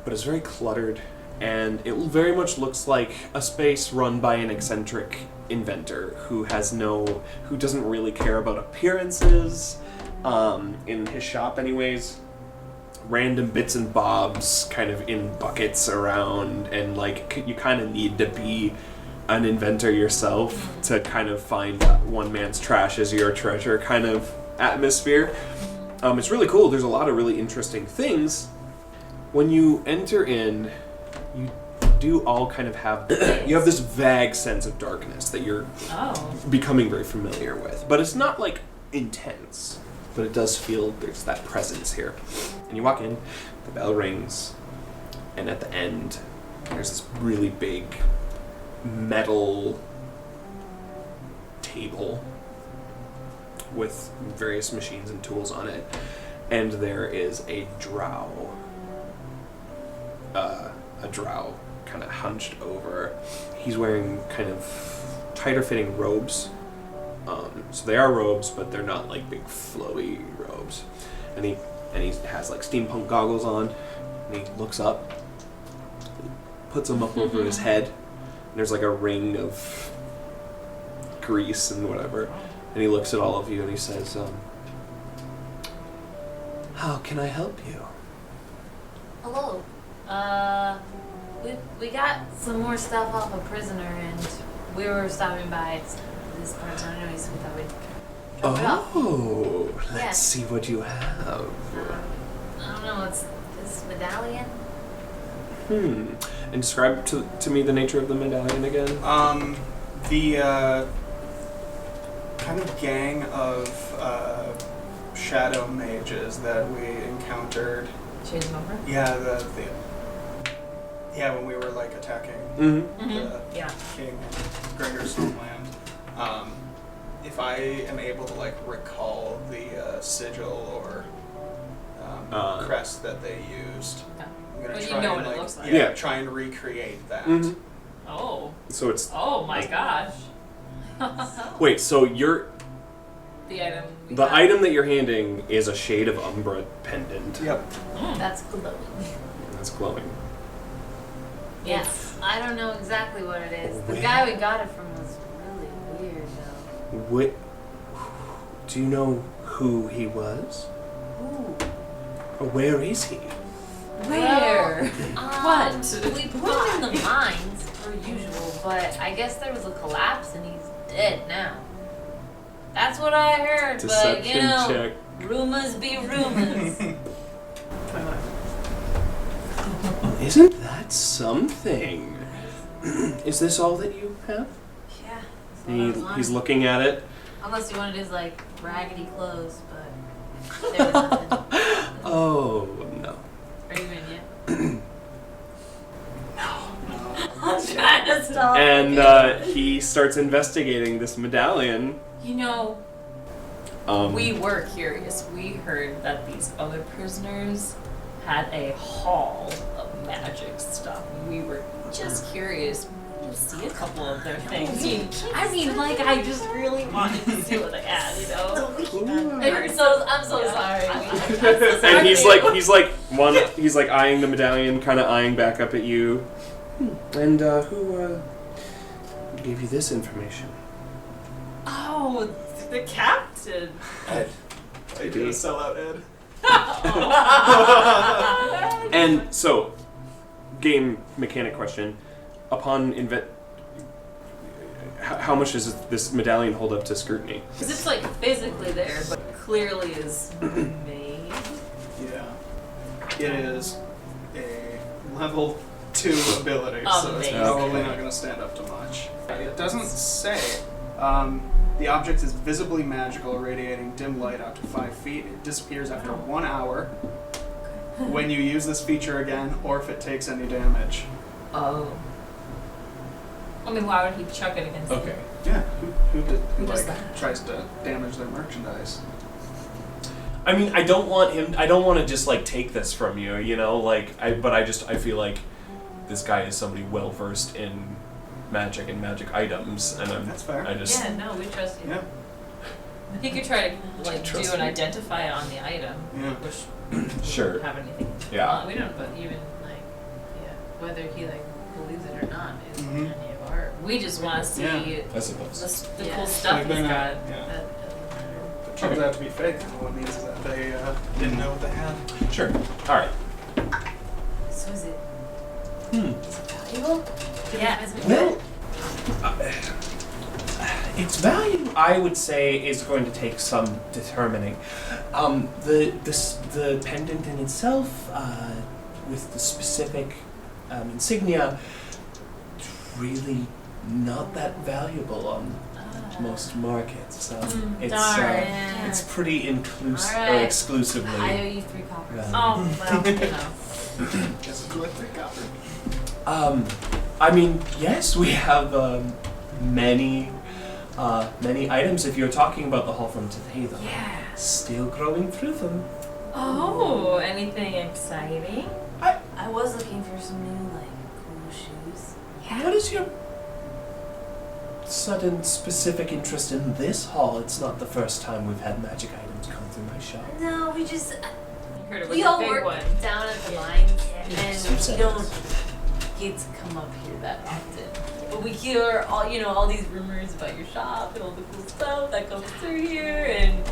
but it's very cluttered, and it very much looks like a space run by an eccentric inventor who doesn't really care about appearances. In his shop, anyways, random bits and bobs kind of in buckets around, and like you kind of need to be an inventor yourself to kind of find one man's trash as your treasure kind of atmosphere. It's really cool. There's a lot of really interesting things. When you enter in, you do all kind of have you have this vague sense of darkness that you're Oh. becoming very familiar with, but it's not like intense, but it does feel there's that presence here. And you walk in, the bell rings, and at the end there's this really big metal table with various machines and tools on it, and there is a drow kind of hunched over. He's wearing kind of tighter fitting robes. So they are robes, but they're not like big flowy robes. And he has like steampunk goggles on, and he looks up, puts them up over his head, and there's like a ring of grease and whatever. And he looks at all of you and he says, "How can I help you?" Hello. We got some more stuff off a prisoner and we were stopping by this part of town anyways, so we thought we'd drop it off. Oh, let's Yeah. see what you have. I don't know, it's this medallion? And describe to me the nature of the medallion again. The kind of gang of shadow mages that we encountered. Change them over? Yeah, when we were like attacking the Yeah. king in Gregor's homeland. If I am able to like recall the sigil or crest that they used. Yeah. I'm gonna But you try know and what it looks like. Yeah, try and recreate that. Mhm. Oh. So it's Oh my gosh. Wait, so you're The item. we the got. item that you're handing is a Shade of Umbra pendant. Yep. That's glowing. That's glowing. Yes. I don't know exactly what it is. The Where- guy we got it from was really weird, though. What? Do you know who he was? Ooh. Or where is he? Where? What? We put him in the mines, per usual, but I guess there was a collapse and he's dead now. That's what I heard, but you know, check. rumors be rumors. Isn't that something? Is this all that you have? Yeah. that's what I was He's wondering. looking at it. Unless you wanted his like raggedy clothes, but there was nothing. Oh, no. Are you in yet? I'm trying to stop. And he starts investigating this medallion. You know, Um, we were curious. We heard that these other prisoners had a haul of magic stuff. We were just curious to see a couple of their things. I mean, like, I just really wanted to see what they had, you know? I'm so sorry. and he's like eyeing the medallion, kind of eyeing back up at you. And who gave you this information? Oh, the captain. Ed. I did a sellout Ed. And so, game mechanic question: upon how much does this medallion hold up to scrutiny? Because it's like physically there, but clearly is made. Yeah. It is a level 2 ability, so it's Amazing. probably not going to stand up to much. It doesn't say. The object is visibly magical, radiating dim light out to 5 feet. It disappears after 1 hour when you use this feature again, or if it takes any damage. Oh. I mean, why would he chuck it against Okay. Yeah, who does like that? tries to damage their merchandise? I mean, I don't want to just like take this from you, you know, like I feel like this guy is somebody well versed in magic and magic items, and That's fair. Yeah, no, we trust you. Yeah. He could try to like do Trust an me. identify on the item, Yeah. which Sure. wouldn't have anything. Yeah. We don't, but even like, yeah, whether he like believes it or not is Mhm. any of our. We just want to see Yeah. I suppose. the Yeah. cool stuff Like he's they're not- got. Yeah. That doesn't matter. If it turns out to be fake, then all it means is that they didn't know what they had. Sure. All right. So is it Hmm. valuable? Yeah. Well, its value, I would say, is going to take some determining. The pendant in itself, with the specific insignia, really not that valuable on most markets. So it's darn. it's pretty inclusive All or right. exclusively. I owe you 3 coppers. Oh well, you know. Guess it's worth it, copper. I mean, yes, we have many items. If you're talking about the hall from today, though, Yeah. still growing through them. Oh, anything exciting? I was looking for some new like cool shoes. What is your sudden specific interest in this hall? It's not the first time we've had magic items come through my shop. No, we just You heard it was we a all big work one. down at the mines, and Some we sense. don't get to come up here that often. But we hear all these rumors about your shop and all the cool stuff that comes through here, and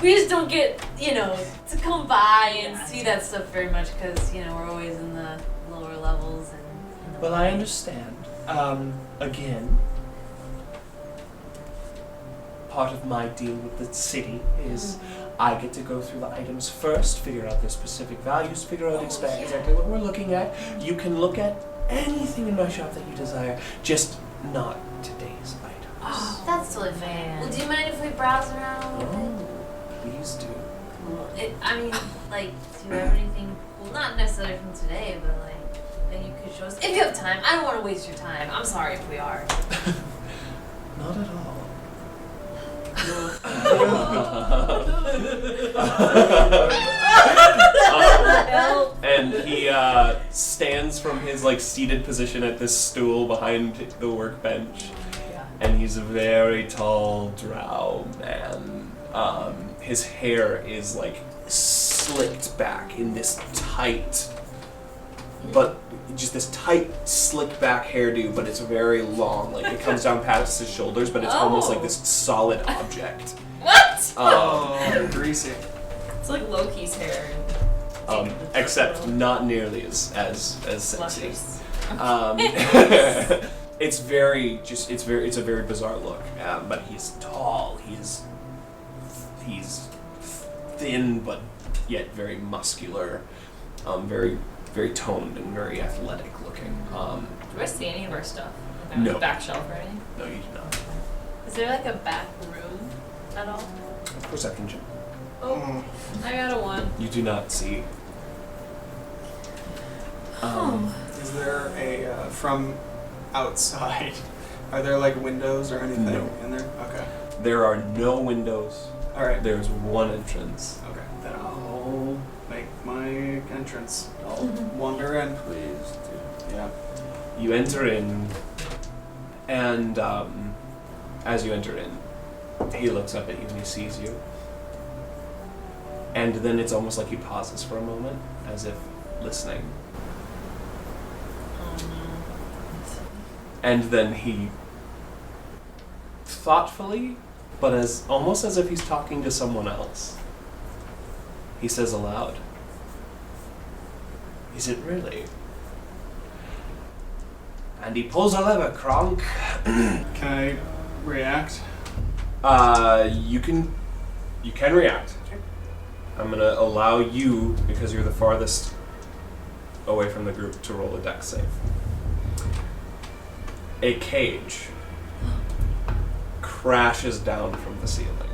we just don't get to come by and see that stuff very much because we're always in the lower levels and. In the Well, I mines. understand. Again, part of my deal with the city is I get to go through the items first, figure out their specific values, figure out exactly what we're looking at. You can look at anything in my shop that you desire, just not today's items. Oh, that's totally fine. Man. Well, do you mind if we browse around a little bit? Oh, please do. Cool. I mean, like, do you have anything cool? Not necessarily from today, but like that you could show us if you have time. I don't want to waste your time. I'm sorry if we are. Not at all. stands from his like seated position at this stool behind the workbench, and he's a very tall drow man. His hair is like slicked back in this tight, but just this tight, slicked back hairdo, but it's very long. Like it comes down past his shoulders, but it's almost like this solid object. What? Oh, greasy. It's like Loki's hair. Except not nearly as sexy. Luscious. It's a very bizarre look. But he's tall. He's thin, but yet very muscular. Very toned and very athletic looking. Do I see any of our stuff? Like No. Back shelf or anything? No, you do not. Is there like a back room at all? Perception check. Oh, I got a 1. You do not see. Is there a from outside? Are there like windows or anything No. in there? Okay. There are no windows. All right. There's one entrance. Okay. Then I'll make my entrance. I'll wander in. Please do. Yeah. You enter in, and as you enter in, he looks up at you and he sees you. And then it's almost like he pauses for a moment, as if listening. And then he thoughtfully, but almost as if he's talking to someone else, he says aloud, "Is it really?" And he pulls a lever, Kronk. Can I react? You can react. I'm gonna allow you, because you're the farthest away from the group, to roll a dex save. A cage crashes down from the ceiling.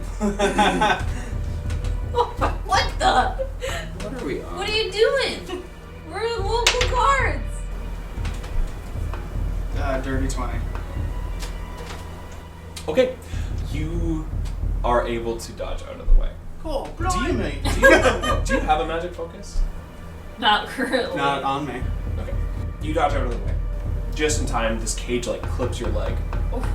What the? What are we on? What are you doing? We're local guards. Dirty 20. Okay, you are able to dodge out of the way. Cool. Do you have a magic focus? Not currently. Not on me. Okay. You dodge out of the way. Just in time, this cage like clips your leg. Oof.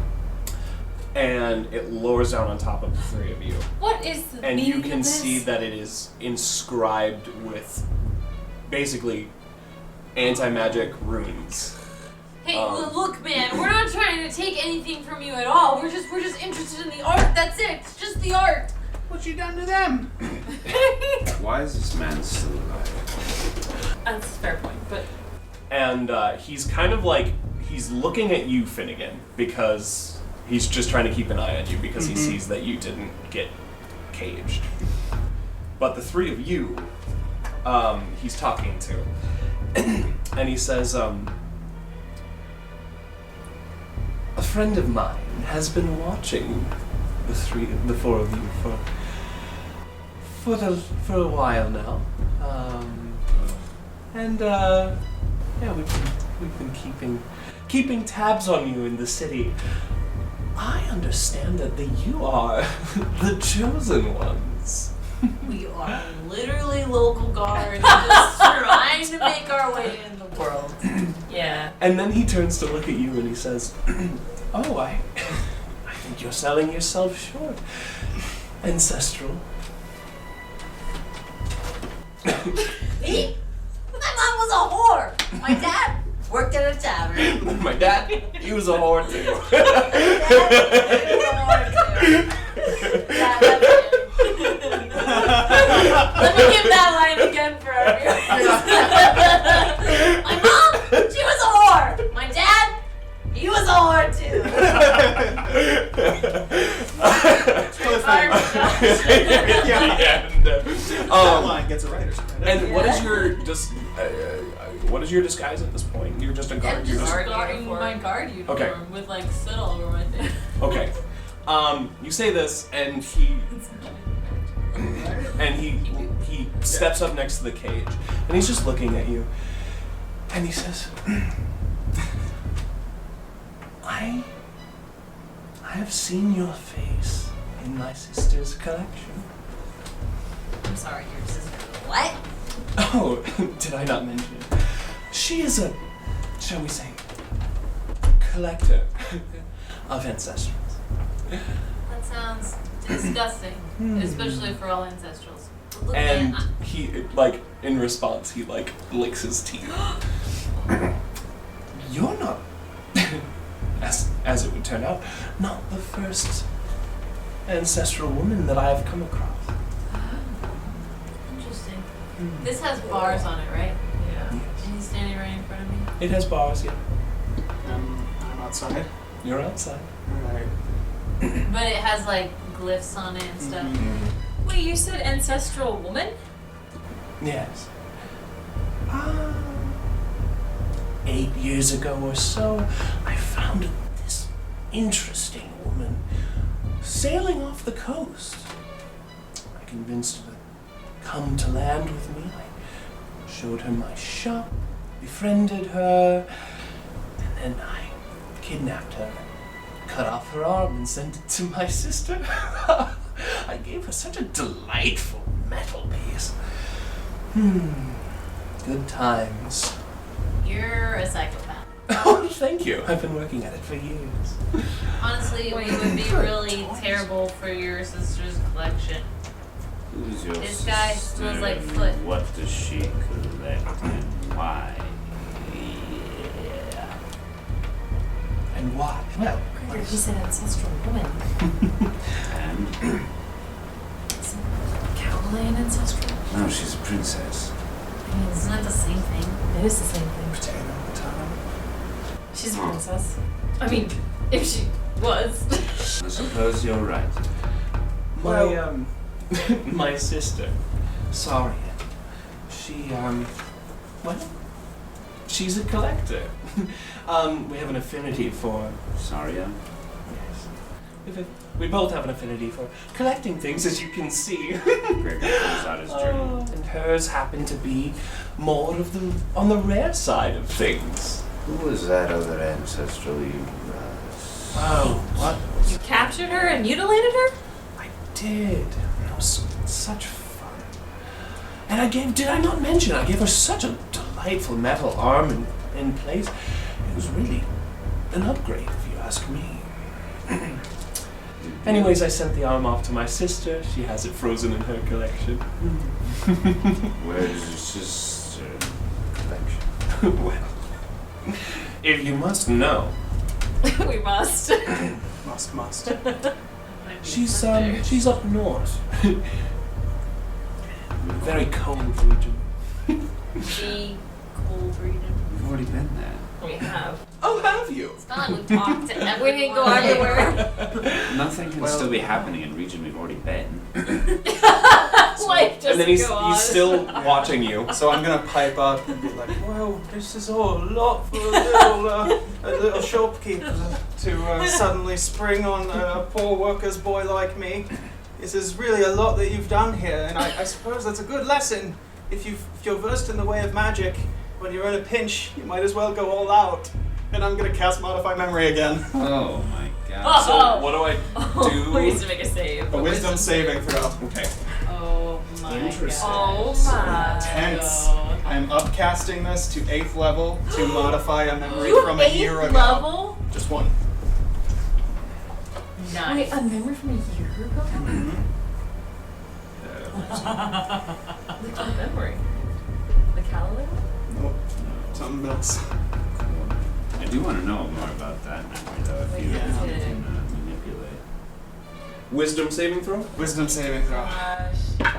And it lowers down on top of the three of you. What is the And meaning you can of this? see that it is inscribed with basically anti-magic runes. Hey, look, man, we're not trying to take anything from you at all. We're just interested in the art. That's it. It's just the art. What you done to them? Why is this man still alive? That's a fair point, but And he's kind of like, he's looking at you, Finnegan, because he's just trying to keep an eye on you because he sees that you didn't get caged. But the three of you, he's talking to. And he says, a friend of mine has been watching the four of you for a while now. Yeah, we've been keeping tabs on you in the city. I understand that you are the chosen ones. We are literally local guards just trying to make our way in the world. yeah. And then he turns to look at you and he says, "Oh, I think you're selling yourself short, Ancestral." Me? My mom was a whore. My dad worked at a tavern. My dad, he was a whore too. Yeah, that's it. Let me give that line again for everyone. My mom, she was a whore. My dad, he was a whore too. That line gets a writer's credit. And what is your disguise at this point? You're just a guard. I'm You're just just wearing my guard uniform Okay. with like soot all over my face. okay. You say this, and he steps up next to the cage, and he's just looking at you, and he says, I have seen your face in my sister's collection. I'm sorry, your sister. What? Oh, did I not mention it? She is a, shall we say, collector of ancestrals. That sounds disgusting, especially for all ancestrals. Look, And man, he, like, in response, he, like, licks his teeth. You're not, as it would turn out, not the first ancestral woman that I have come across. Interesting. This has bars on it, right? Yeah. And he's standing right in front of me. It has bars, yeah. I'm outside. You're outside. Alright. But it has like glyphs on it and stuff. Wait, you said ancestral woman? Yes. 8 years ago or so, I found this interesting woman sailing off the coast. I convinced her to come to land with me. I showed her my shop, befriended her, and then I kidnapped her, cut off her arm, and sent it to my sister. I gave her such a delightful metal piece. Good times. You're a psychopath. Oh, thank you. I've been working at it for years. Honestly, it would be really terrible for your sister's collection. Who's your This guy sister smells like and foot. What does she collect and why? Yeah. And why? Well, Gregor, he said ancestral woman. And Isn't Caroline ancestral? no, she's a princess. I mean, Isn't that the same thing? it is the same thing. Potato, potato. She's a princess. I mean, if she was. I suppose you're right. my, my sister, Saria, she, well, she's a collector. We have an affinity for, Saria? yes. We both have an affinity for collecting things, as you can see. Gregor pulls out his journal. And hers happen to be more of the, on the rare side of things. Who was that other ancestral you, Oh, what? You captured her and mutilated her? I did. It was such fun. And did I not mention, I gave her such a delightful metal arm in place. It was really an upgrade, if you ask me. Anyways, I sent the arm off to my sister. She has it frozen in her collection. Where's your sister collection? Well, if you must know, We must. Must. she's up north. Very cold region. The cold region. We've already been there. We have. Oh, have you? It's not like we talked to everyone. We didn't go everywhere. Nothing can still be happening in region we've already been. Life doesn't And then he's go on. still watching you. So I'm gonna pipe up and be like, "Well, this is all a lot for a little shopkeeper to suddenly spring on a poor worker's boy like me. This is really a lot that you've done here, and I suppose that's a good lesson. If you're versed in the way of magic, when you're in a pinch, you might as well go all out." And I'm gonna cast Modify Memory again. Oh my god. So what do I do? We used to make a save. A wisdom saving throw. Okay. Oh my Interesting. god. Oh my Tense. god. I'm upcasting this to 8th level to modify a memory You from a year ago. level? Just one. Nice. Wait, a memory from a year ago? Like a memory. The Callaway? Nope. Something else. I do want to know more about that memory though, if you Yeah. can manipulate. Wisdom saving throw? Wisdom saving throw. Gosh.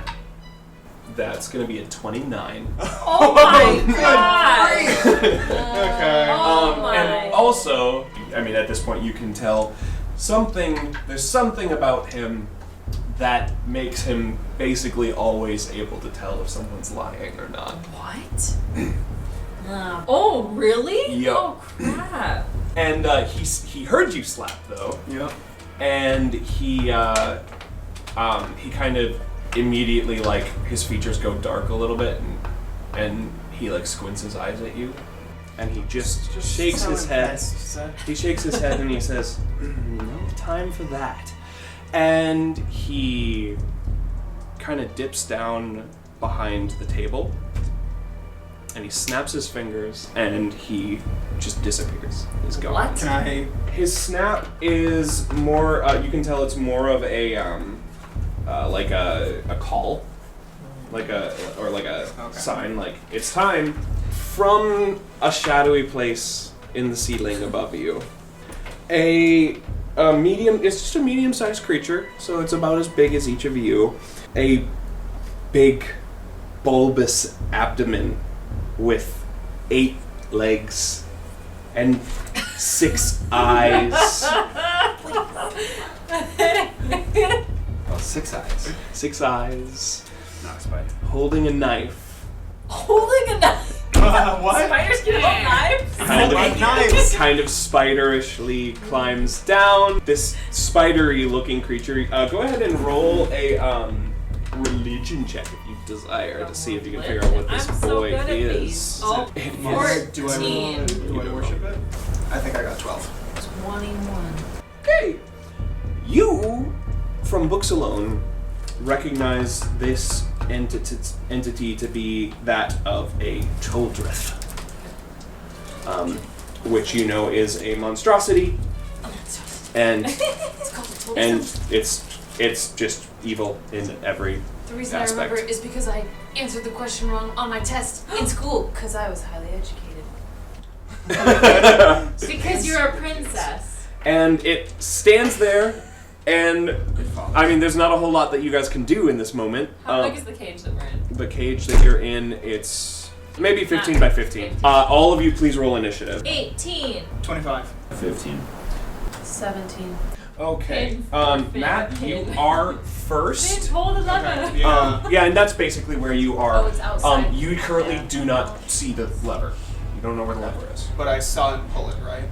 That's gonna be a 29. Oh my god! Okay. Oh my. And also, I mean, at this point, you can tell there's something about him that makes him basically always able to tell if someone's lying or not. What? Oh, really? Yup. Oh, crap. And he heard you slap though, Yep. and he kind of immediately, like, his features go dark a little bit, and he like squints his eyes at you, and he just shakes so his head. impressed. He shakes his head and he says, "No time for that." And he kind of dips down behind the table and he snaps his fingers, and he just disappears. He's gone. What? Can I? His snap is more. You can tell it's more of a like a call, like a sign. Like it's time. From a shadowy place in the ceiling above you, a medium. It's just a medium-sized creature, so it's about as big as each of you. A big, bulbous abdomen with 8 legs and 6 eyes. Oh, 6 eyes. 6 eyes. Not a spider. Holding a knife. Holding a knife. What? Spiders can hold knives. Kind of spiderishly climbs down. This spidery looking creature. Go ahead and roll a religion check if you desire to see if you can figure out what this I'm so boy good at is. these. Oh, It is. 14. Do I worship it? I think I got 12. 21. Okay. You, from books alone, recognize this entity to be that of a Choldrith, which you know is a monstrosity, and it's just evil in every The reason aspect. I remember it is because I answered the question wrong on my test in school because I was highly educated. Because you're a princess. And it stands there, and I mean, there's not a whole lot that you guys can do in this moment. How big is the cage that we're in? The cage that you're in, it's maybe 15 by 15. All of you, please roll initiative. 18. 25. 15. 17. Okay. Finn, Matt, Finn. you are Finn, first. hold the lever. Yeah. Yeah, and that's basically where you are. Oh, it's outside. You currently Yeah. do not see the lever. You don't know where the lever is. But I saw him pull it, right?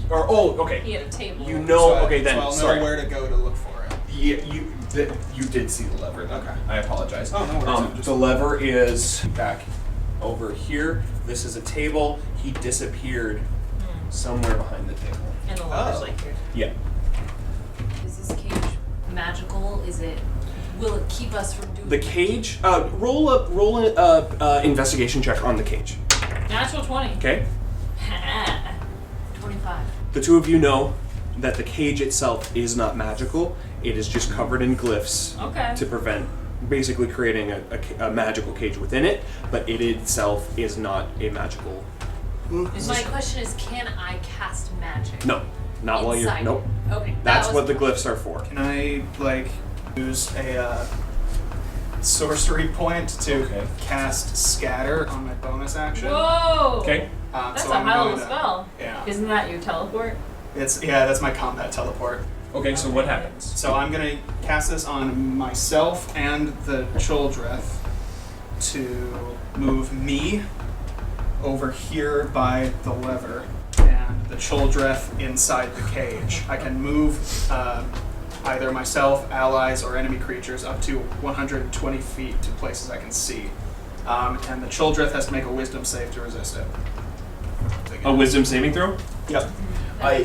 Or okay. He had a table. You know. So Okay, then. So I'll sorry. know where to go to look for it. Yeah, you did see the lever. Then. Okay. I apologize. Oh, no worries. I'm just- The lever is back over here. This is a table. He disappeared somewhere behind the table. And the lever's like here. Yeah. Is this cage magical? Will it keep us from doing The cage. Roll a investigation check on the cage. Natural 20. Okay. 25. The two of you know that the cage itself is not magical. It is just covered in glyphs Okay. to prevent, basically creating a magical cage within it, but it itself is not a magical. My question is, can I cast magic? No, not while you're. Inside. Nope. Okay. That's that what was the glyphs are for. Can I, use a sorcery point to Okay. cast Scatter on my bonus action? Whoa. Okay. That's So a I'm hell going of a to- spell. Yeah. Isn't that your teleport? That's my combat teleport. Okay. So what happens? So I'm gonna cast this on myself and the Choldreth to move me over here by the lever and the Choldreth inside the cage. I can move either myself, allies, or enemy creatures up to 120 feet to places I can see. And the Choldreth has to make a wisdom save to resist it. A wisdom saving throw. Yep.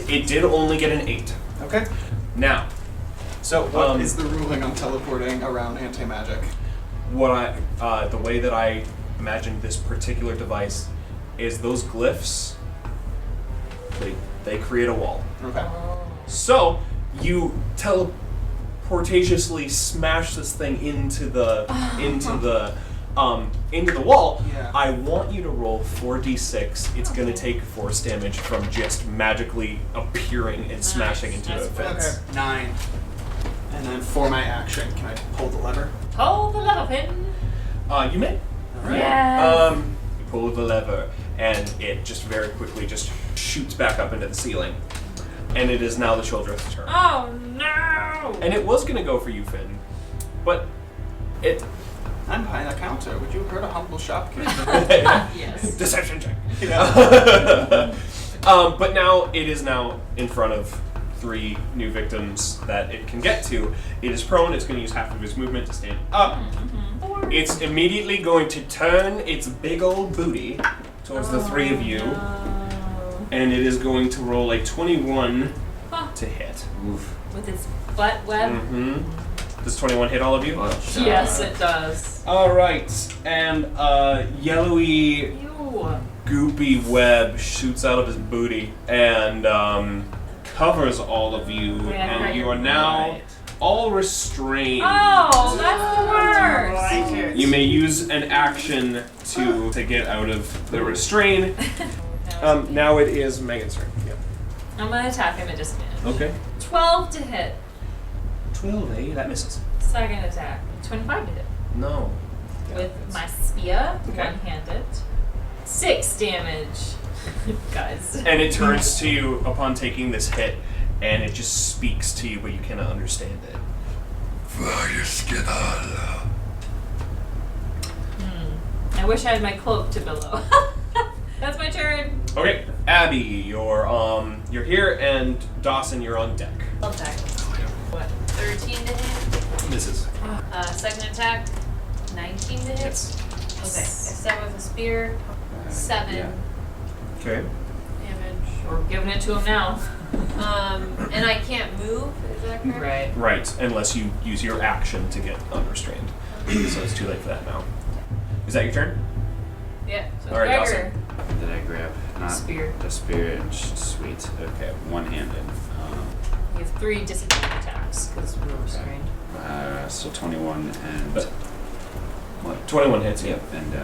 It did only get an 8. Okay. Now, So what is the ruling on teleporting around anti-magic? the way that I imagined this particular device is those glyphs. They create a wall. Okay. So you teleportatiously smash this thing into the wall. Yeah. I want you to roll 4d6. It's gonna take force damage from just magically appearing and smashing into That's a fence. Okay. 9. And then for my action, can I pull the lever? Hold the lever pin. You may. Yes. You pull the lever, and it just very quickly just shoots back up into the ceiling. And it is now the Children's turn. Oh no! And it was gonna go for you, Finn, but it. I'm behind the counter. Would you hurt a humble shopkeeper? Yes. Deception check. Yeah. But now it is now in front of 3 new victims that it can get to. It is prone. It's going to use half of its movement to stand up. It's immediately going to turn its big old booty towards the 3 of you, and it is going to roll a 21 to hit. Oof. With its butt web. Mm-hmm. Does 21 hit all of you? Yes, it does. All right, and yellowy goopy web shoots out of his booty and covers all of you, and you are now all restrained. Oh, that's the worst. You may use an action to get out of the restrain. Now it is Megan's turn. Yeah. I'm gonna attack him at disadvantage. Okay. 12 to hit. 12, that misses. Second attack. 25 to hit. No. With my spear, Okay. one-handed. 6 damage. Guys. And it turns to you upon taking this hit, and it just speaks to you, but you cannot understand it. I wish I had my cloak to below. That's my turn. Okay, Abby, you're here, and Dawson, you're on deck. I'll attack. What? 13 to hit? Misses. Second attack, 19 to hit? Yes. Okay, I start with a spear, 7 Okay. damage. We're giving it to him now. And I can't move, is that correct? Right. Right, unless you use your action to get unrestrained. So it's too late for that now. Is that your turn? Yeah. So All right, Gregor. Did I grab? Not Spear. The spear and sweet. Okay, one-handed. You have 3 disadvantage attacks because we're restrained. So 21 and But- what? 21 hits, Yep, and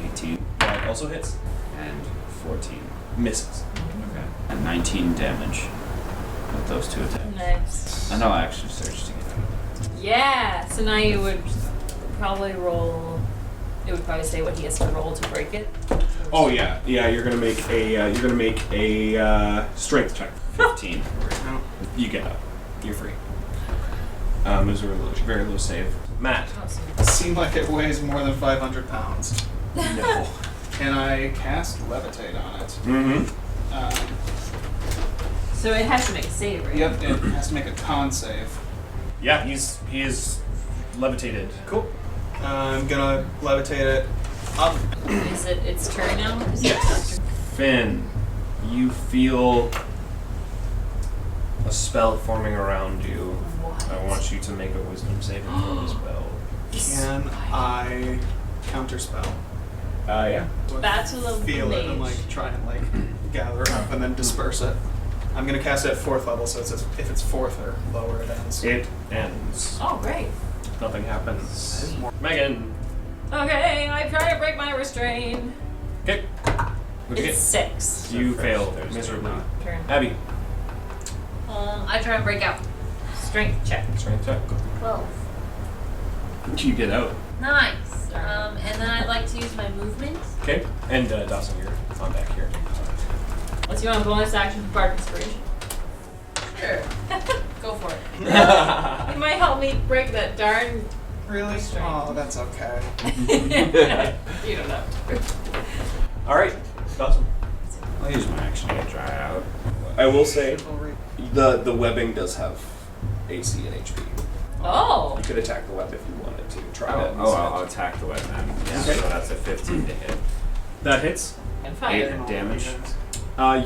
18 That also hits. and 14. Misses. Okay, and 19 damage with those 2 attacks. Nice. And I'll action search to get out. Yeah. So now you would probably roll. It would probably say what he has to roll to break it. Oh yeah, you're gonna make a strength check. 15. You get up. You're free. It was a very low save. Matt. It seemed like it weighs more than 500 pounds. No. Can I cast Levitate on it? Mm-hmm. So it has to make a save, right? Yep, it has to make a con save. Yeah, he is levitated. Cool. I'm gonna levitate it up. Is it its turn now? Is Yes. Finn, you feel a spell forming around you. What? I want you to make a wisdom saving throw as well. Can I counterspell? Yeah. Battle of Feel the it and Mage. like try and like gather it up and then disperse it. I'm gonna cast it at 4th level, so if it's 4th or lower, it ends. It ends. Oh, great. Nothing happens. Megan. Okay, I try to break my restraint. Okay. What'd you It's get? 6. You fail Thursday, miserably. not. Turn. Abby. I try and break out. Strength check. Strength check. 12. You get out. Nice. And then I'd like to use my movement. Okay. And Dawson, you're on back here. Unless you want a bonus action for Bark Inspiration. Sure. Go for it. You might help me break that darn. Really? Restraint. Oh, that's okay. You don't know. All right, Dawson. I'll use my action to dry out. I will say the webbing does have AC and HP. Oh. You could attack the web if you wanted to. Try Oh, that. I'll attack the web then. Yeah, Okay. so that's a 15 to hit. That hits. And 8 fire. damage.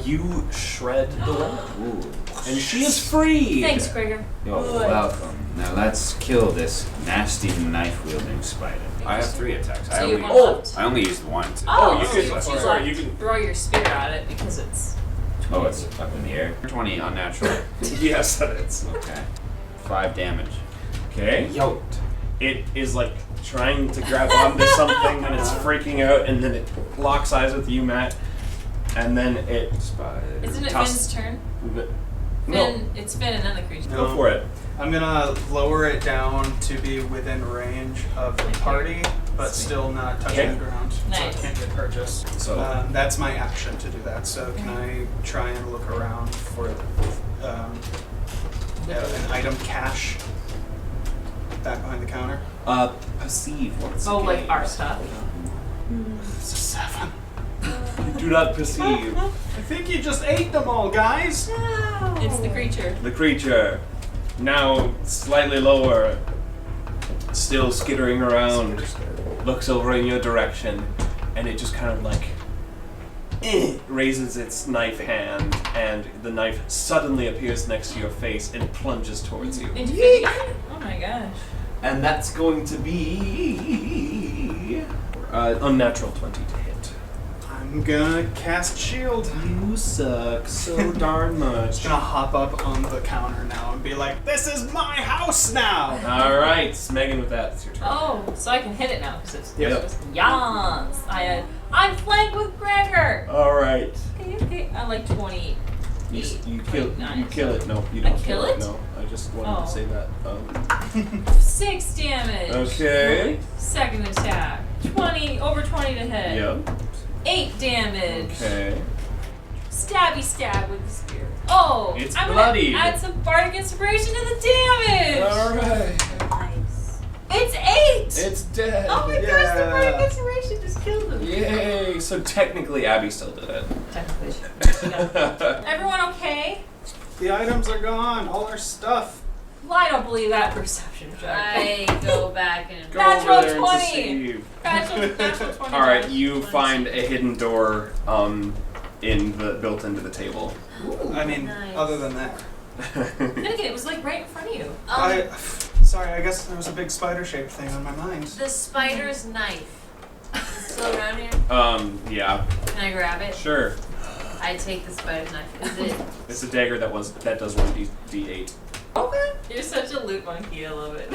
You shred the web, Ooh. and she is free. Thanks, Gregor. You're Good. welcome. Now let's kill this nasty knife-wielding spider. I have 3 attacks. So you have one Oh! left. I only used 1. Oh, you so could- you sorry, can you can- throw your spear at it because it's. Oh, it's up in the air. 20 unnatural. Yes, that is. Okay. 5 damage. Okay. Yoked. It is like trying to grab onto something, and it's freaking out, and then it locks eyes with you, Matt, and then it. Spider. Isn't it Toss- Finn's turn? No. Finn, it's Finn and then the creature. Go for it. I'm gonna lower it down to be within range of the party, but still not touching Okay. the ground, so Nice. it can't get purchased. So- That's my action to do that. So can I try and look around for an item cache back behind the counter? Perceive once Oh, again. like our stuff. It's a 7. You do not perceive. I think you just ate them all, guys. It's the creature. The creature, now slightly lower, still skittering around, looks over in your direction, and it just kind of like raises its knife hand, and the knife suddenly appears next to your face and plunges towards you. Into Finn again? Oh my gosh. And that's going to be unnatural 20 to hit. I'm gonna cast shield. You suck so darn much. Just gonna hop up on the counter now and be like, "This is my house now." All right, Megan, with that, it's your turn. Oh, so I can hit it now because it's Yep. just yawns. I'm flanked with Gregor. All right. Okay. I'm like 20. You kill it. No, you I don't kill it? No, I just wanted Oh. to say that. 6 damage. Okay. Second attack. 20 over 20 to hit. Yep. 8 damage. Okay. Stabby stab with the spear. Oh, It's I'm bloodied. gonna add some bardic inspiration to the damage. All right. Nice. It's 8. It's dead. Oh my gosh, the bardic inspiration just killed him. Yay! So technically, Abby still did it. Technically, she got it. Everyone okay? The items are gone. All our stuff. Well, I don't believe that perception check. I go back and Go Natural over there and 20. deceive. Natural 20. All right, you find a hidden door built into the table. I mean, Nice. other than that. Then again, it was like right in front of you. Sorry, I guess there was a big spider-shaped thing on my mind. The spider's knife. Is it still around here? Yeah, Can I grab it? sure. I take the spider's knife. Is it? It's a dagger that does 1d8. Okay. You're such a loot monkey. I love it.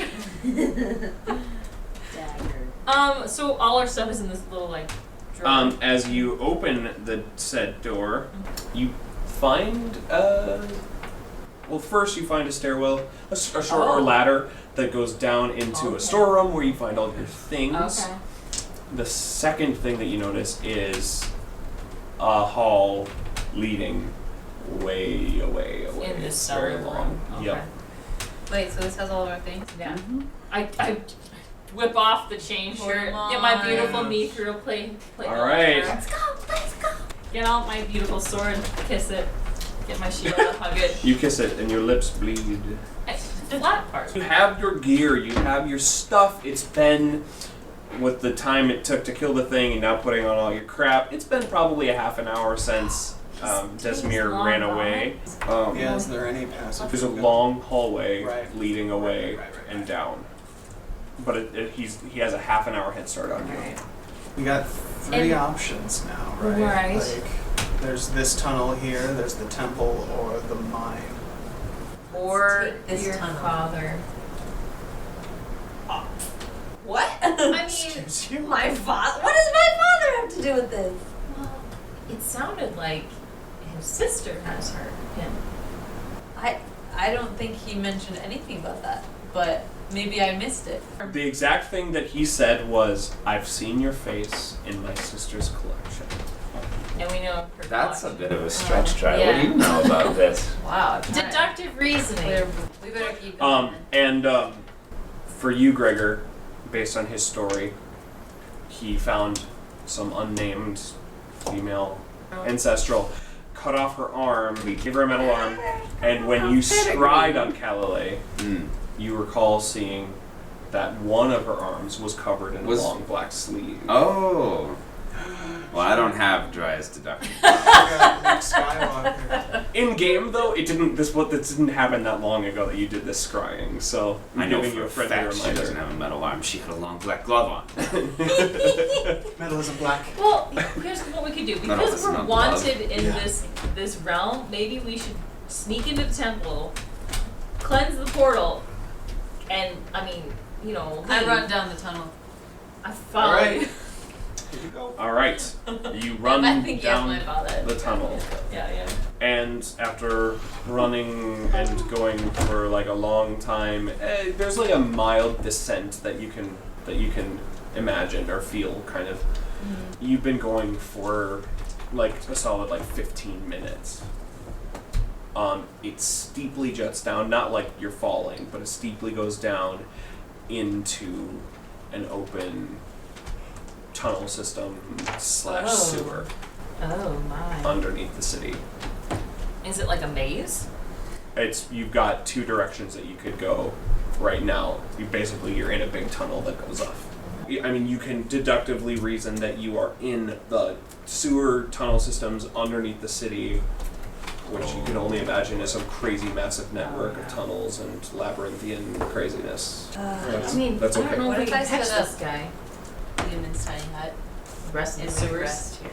Dagger. So all our stuff is in this little like drawer. As you open the said door, you find well, first you find a stairwell, a short or ladder that goes down into a storeroom where you find all your things. Okay. The second thing that you notice is a hall leading way away. In this It's very cellar long. room. Okay. Yep. Wait, so this has all of our things? Yeah. I whip off the chain shirt, get my beautiful mithril plate. All right. Let's go. Get out my beautiful sword, kiss it, get my shield, hug it. You kiss it and your lips bleed. The flat part. You have your gear, you have your stuff. It's been, with the time it took to kill the thing and now putting on all your crap, it's been probably a half an hour since Desmir ran away. Yeah, is there any passage? There's a long hallway Right. leading away Right. and down. But he has a half an hour head start on you. We got 3 options now, right? Right. Like, there's this tunnel here, there's the temple, or the mine. Or Take this your tunnel. father. What? I mean, Excuse you? My father? What does my father have to do with this? well, it sounded like his sister has him. I don't think he mentioned anything about that, but maybe I missed it. The exact thing that he said was, "I've seen your face in my sister's collection." And we know her That's a collection. bit of a stretch try. What Yeah. do you know about this? Wow. Deductive reasoning. We better keep going. And for you, Gregor, based on his story, he found some unnamed female ancestral, cut off her arm, gave her a metal arm, and when you scryed on Calalay, you recall seeing that one of her arms was covered in a long black sleeve. Oh. Well, I don't have dry as deduction. Luke Skywalker. In game, though, it didn't. This didn't happen that long ago that you did this scrying. So I I'm know giving for you a a friendly fact she reminder. doesn't have a metal arm. She had a long black glove on. Metal isn't black. Well, here's what we could do. No, Because it's we're not wanted love. in Yeah. this realm, maybe we should sneak into the temple, cleanse the portal, and I mean, you know, I leave. run down the tunnel. I follow. All right. Here you go. All right, you run I think yes, my down father. the tunnel. Yeah. And after running and going for like a long time, there's like a mild descent that you can imagine or feel kind of. You've been going for like a solid 15 minutes. It steeply juts down, not like you're falling, but it steeply goes down into an open tunnel system / sewer Oh my. underneath the city. Is it like a maze? You've got 2 directions that you could go right now. You're in a big tunnel that goes off. I mean, you can deductively reason that you are in the sewer tunnel systems underneath the city, which you can only imagine is some crazy massive network of tunnels and labyrinthian craziness. I mean, that's I don't okay. know What if we if I can catch set up- this guy. Liam's tiny hut. Rest in And the we sewers. rest here.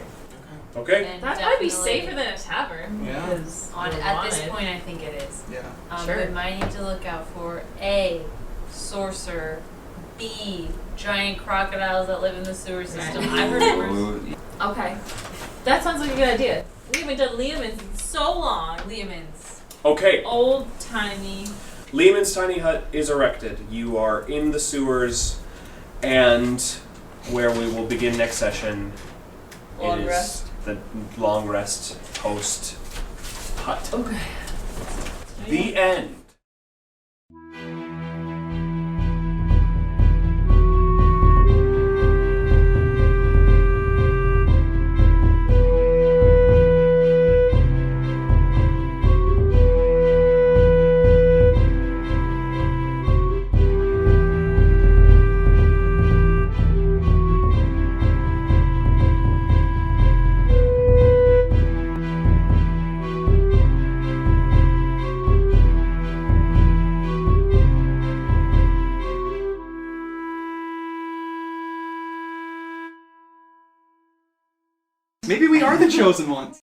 Okay. And That might be definitely- safer than a tavern. Yeah. Because At this point, I think it is. Yeah. Sure. We might need to look out for A, sorcerer, B, giant crocodiles that live in the sewer system. I've heard rumors. Okay. That sounds like a good idea. We haven't done Lehman's in so long. Lehman's. Okay. Old timey. Lehman's tiny hut is erected. You are in the sewers, and where we will begin next session Long is rest. the long rest post hut. Okay. The end. Maybe we are the chosen ones.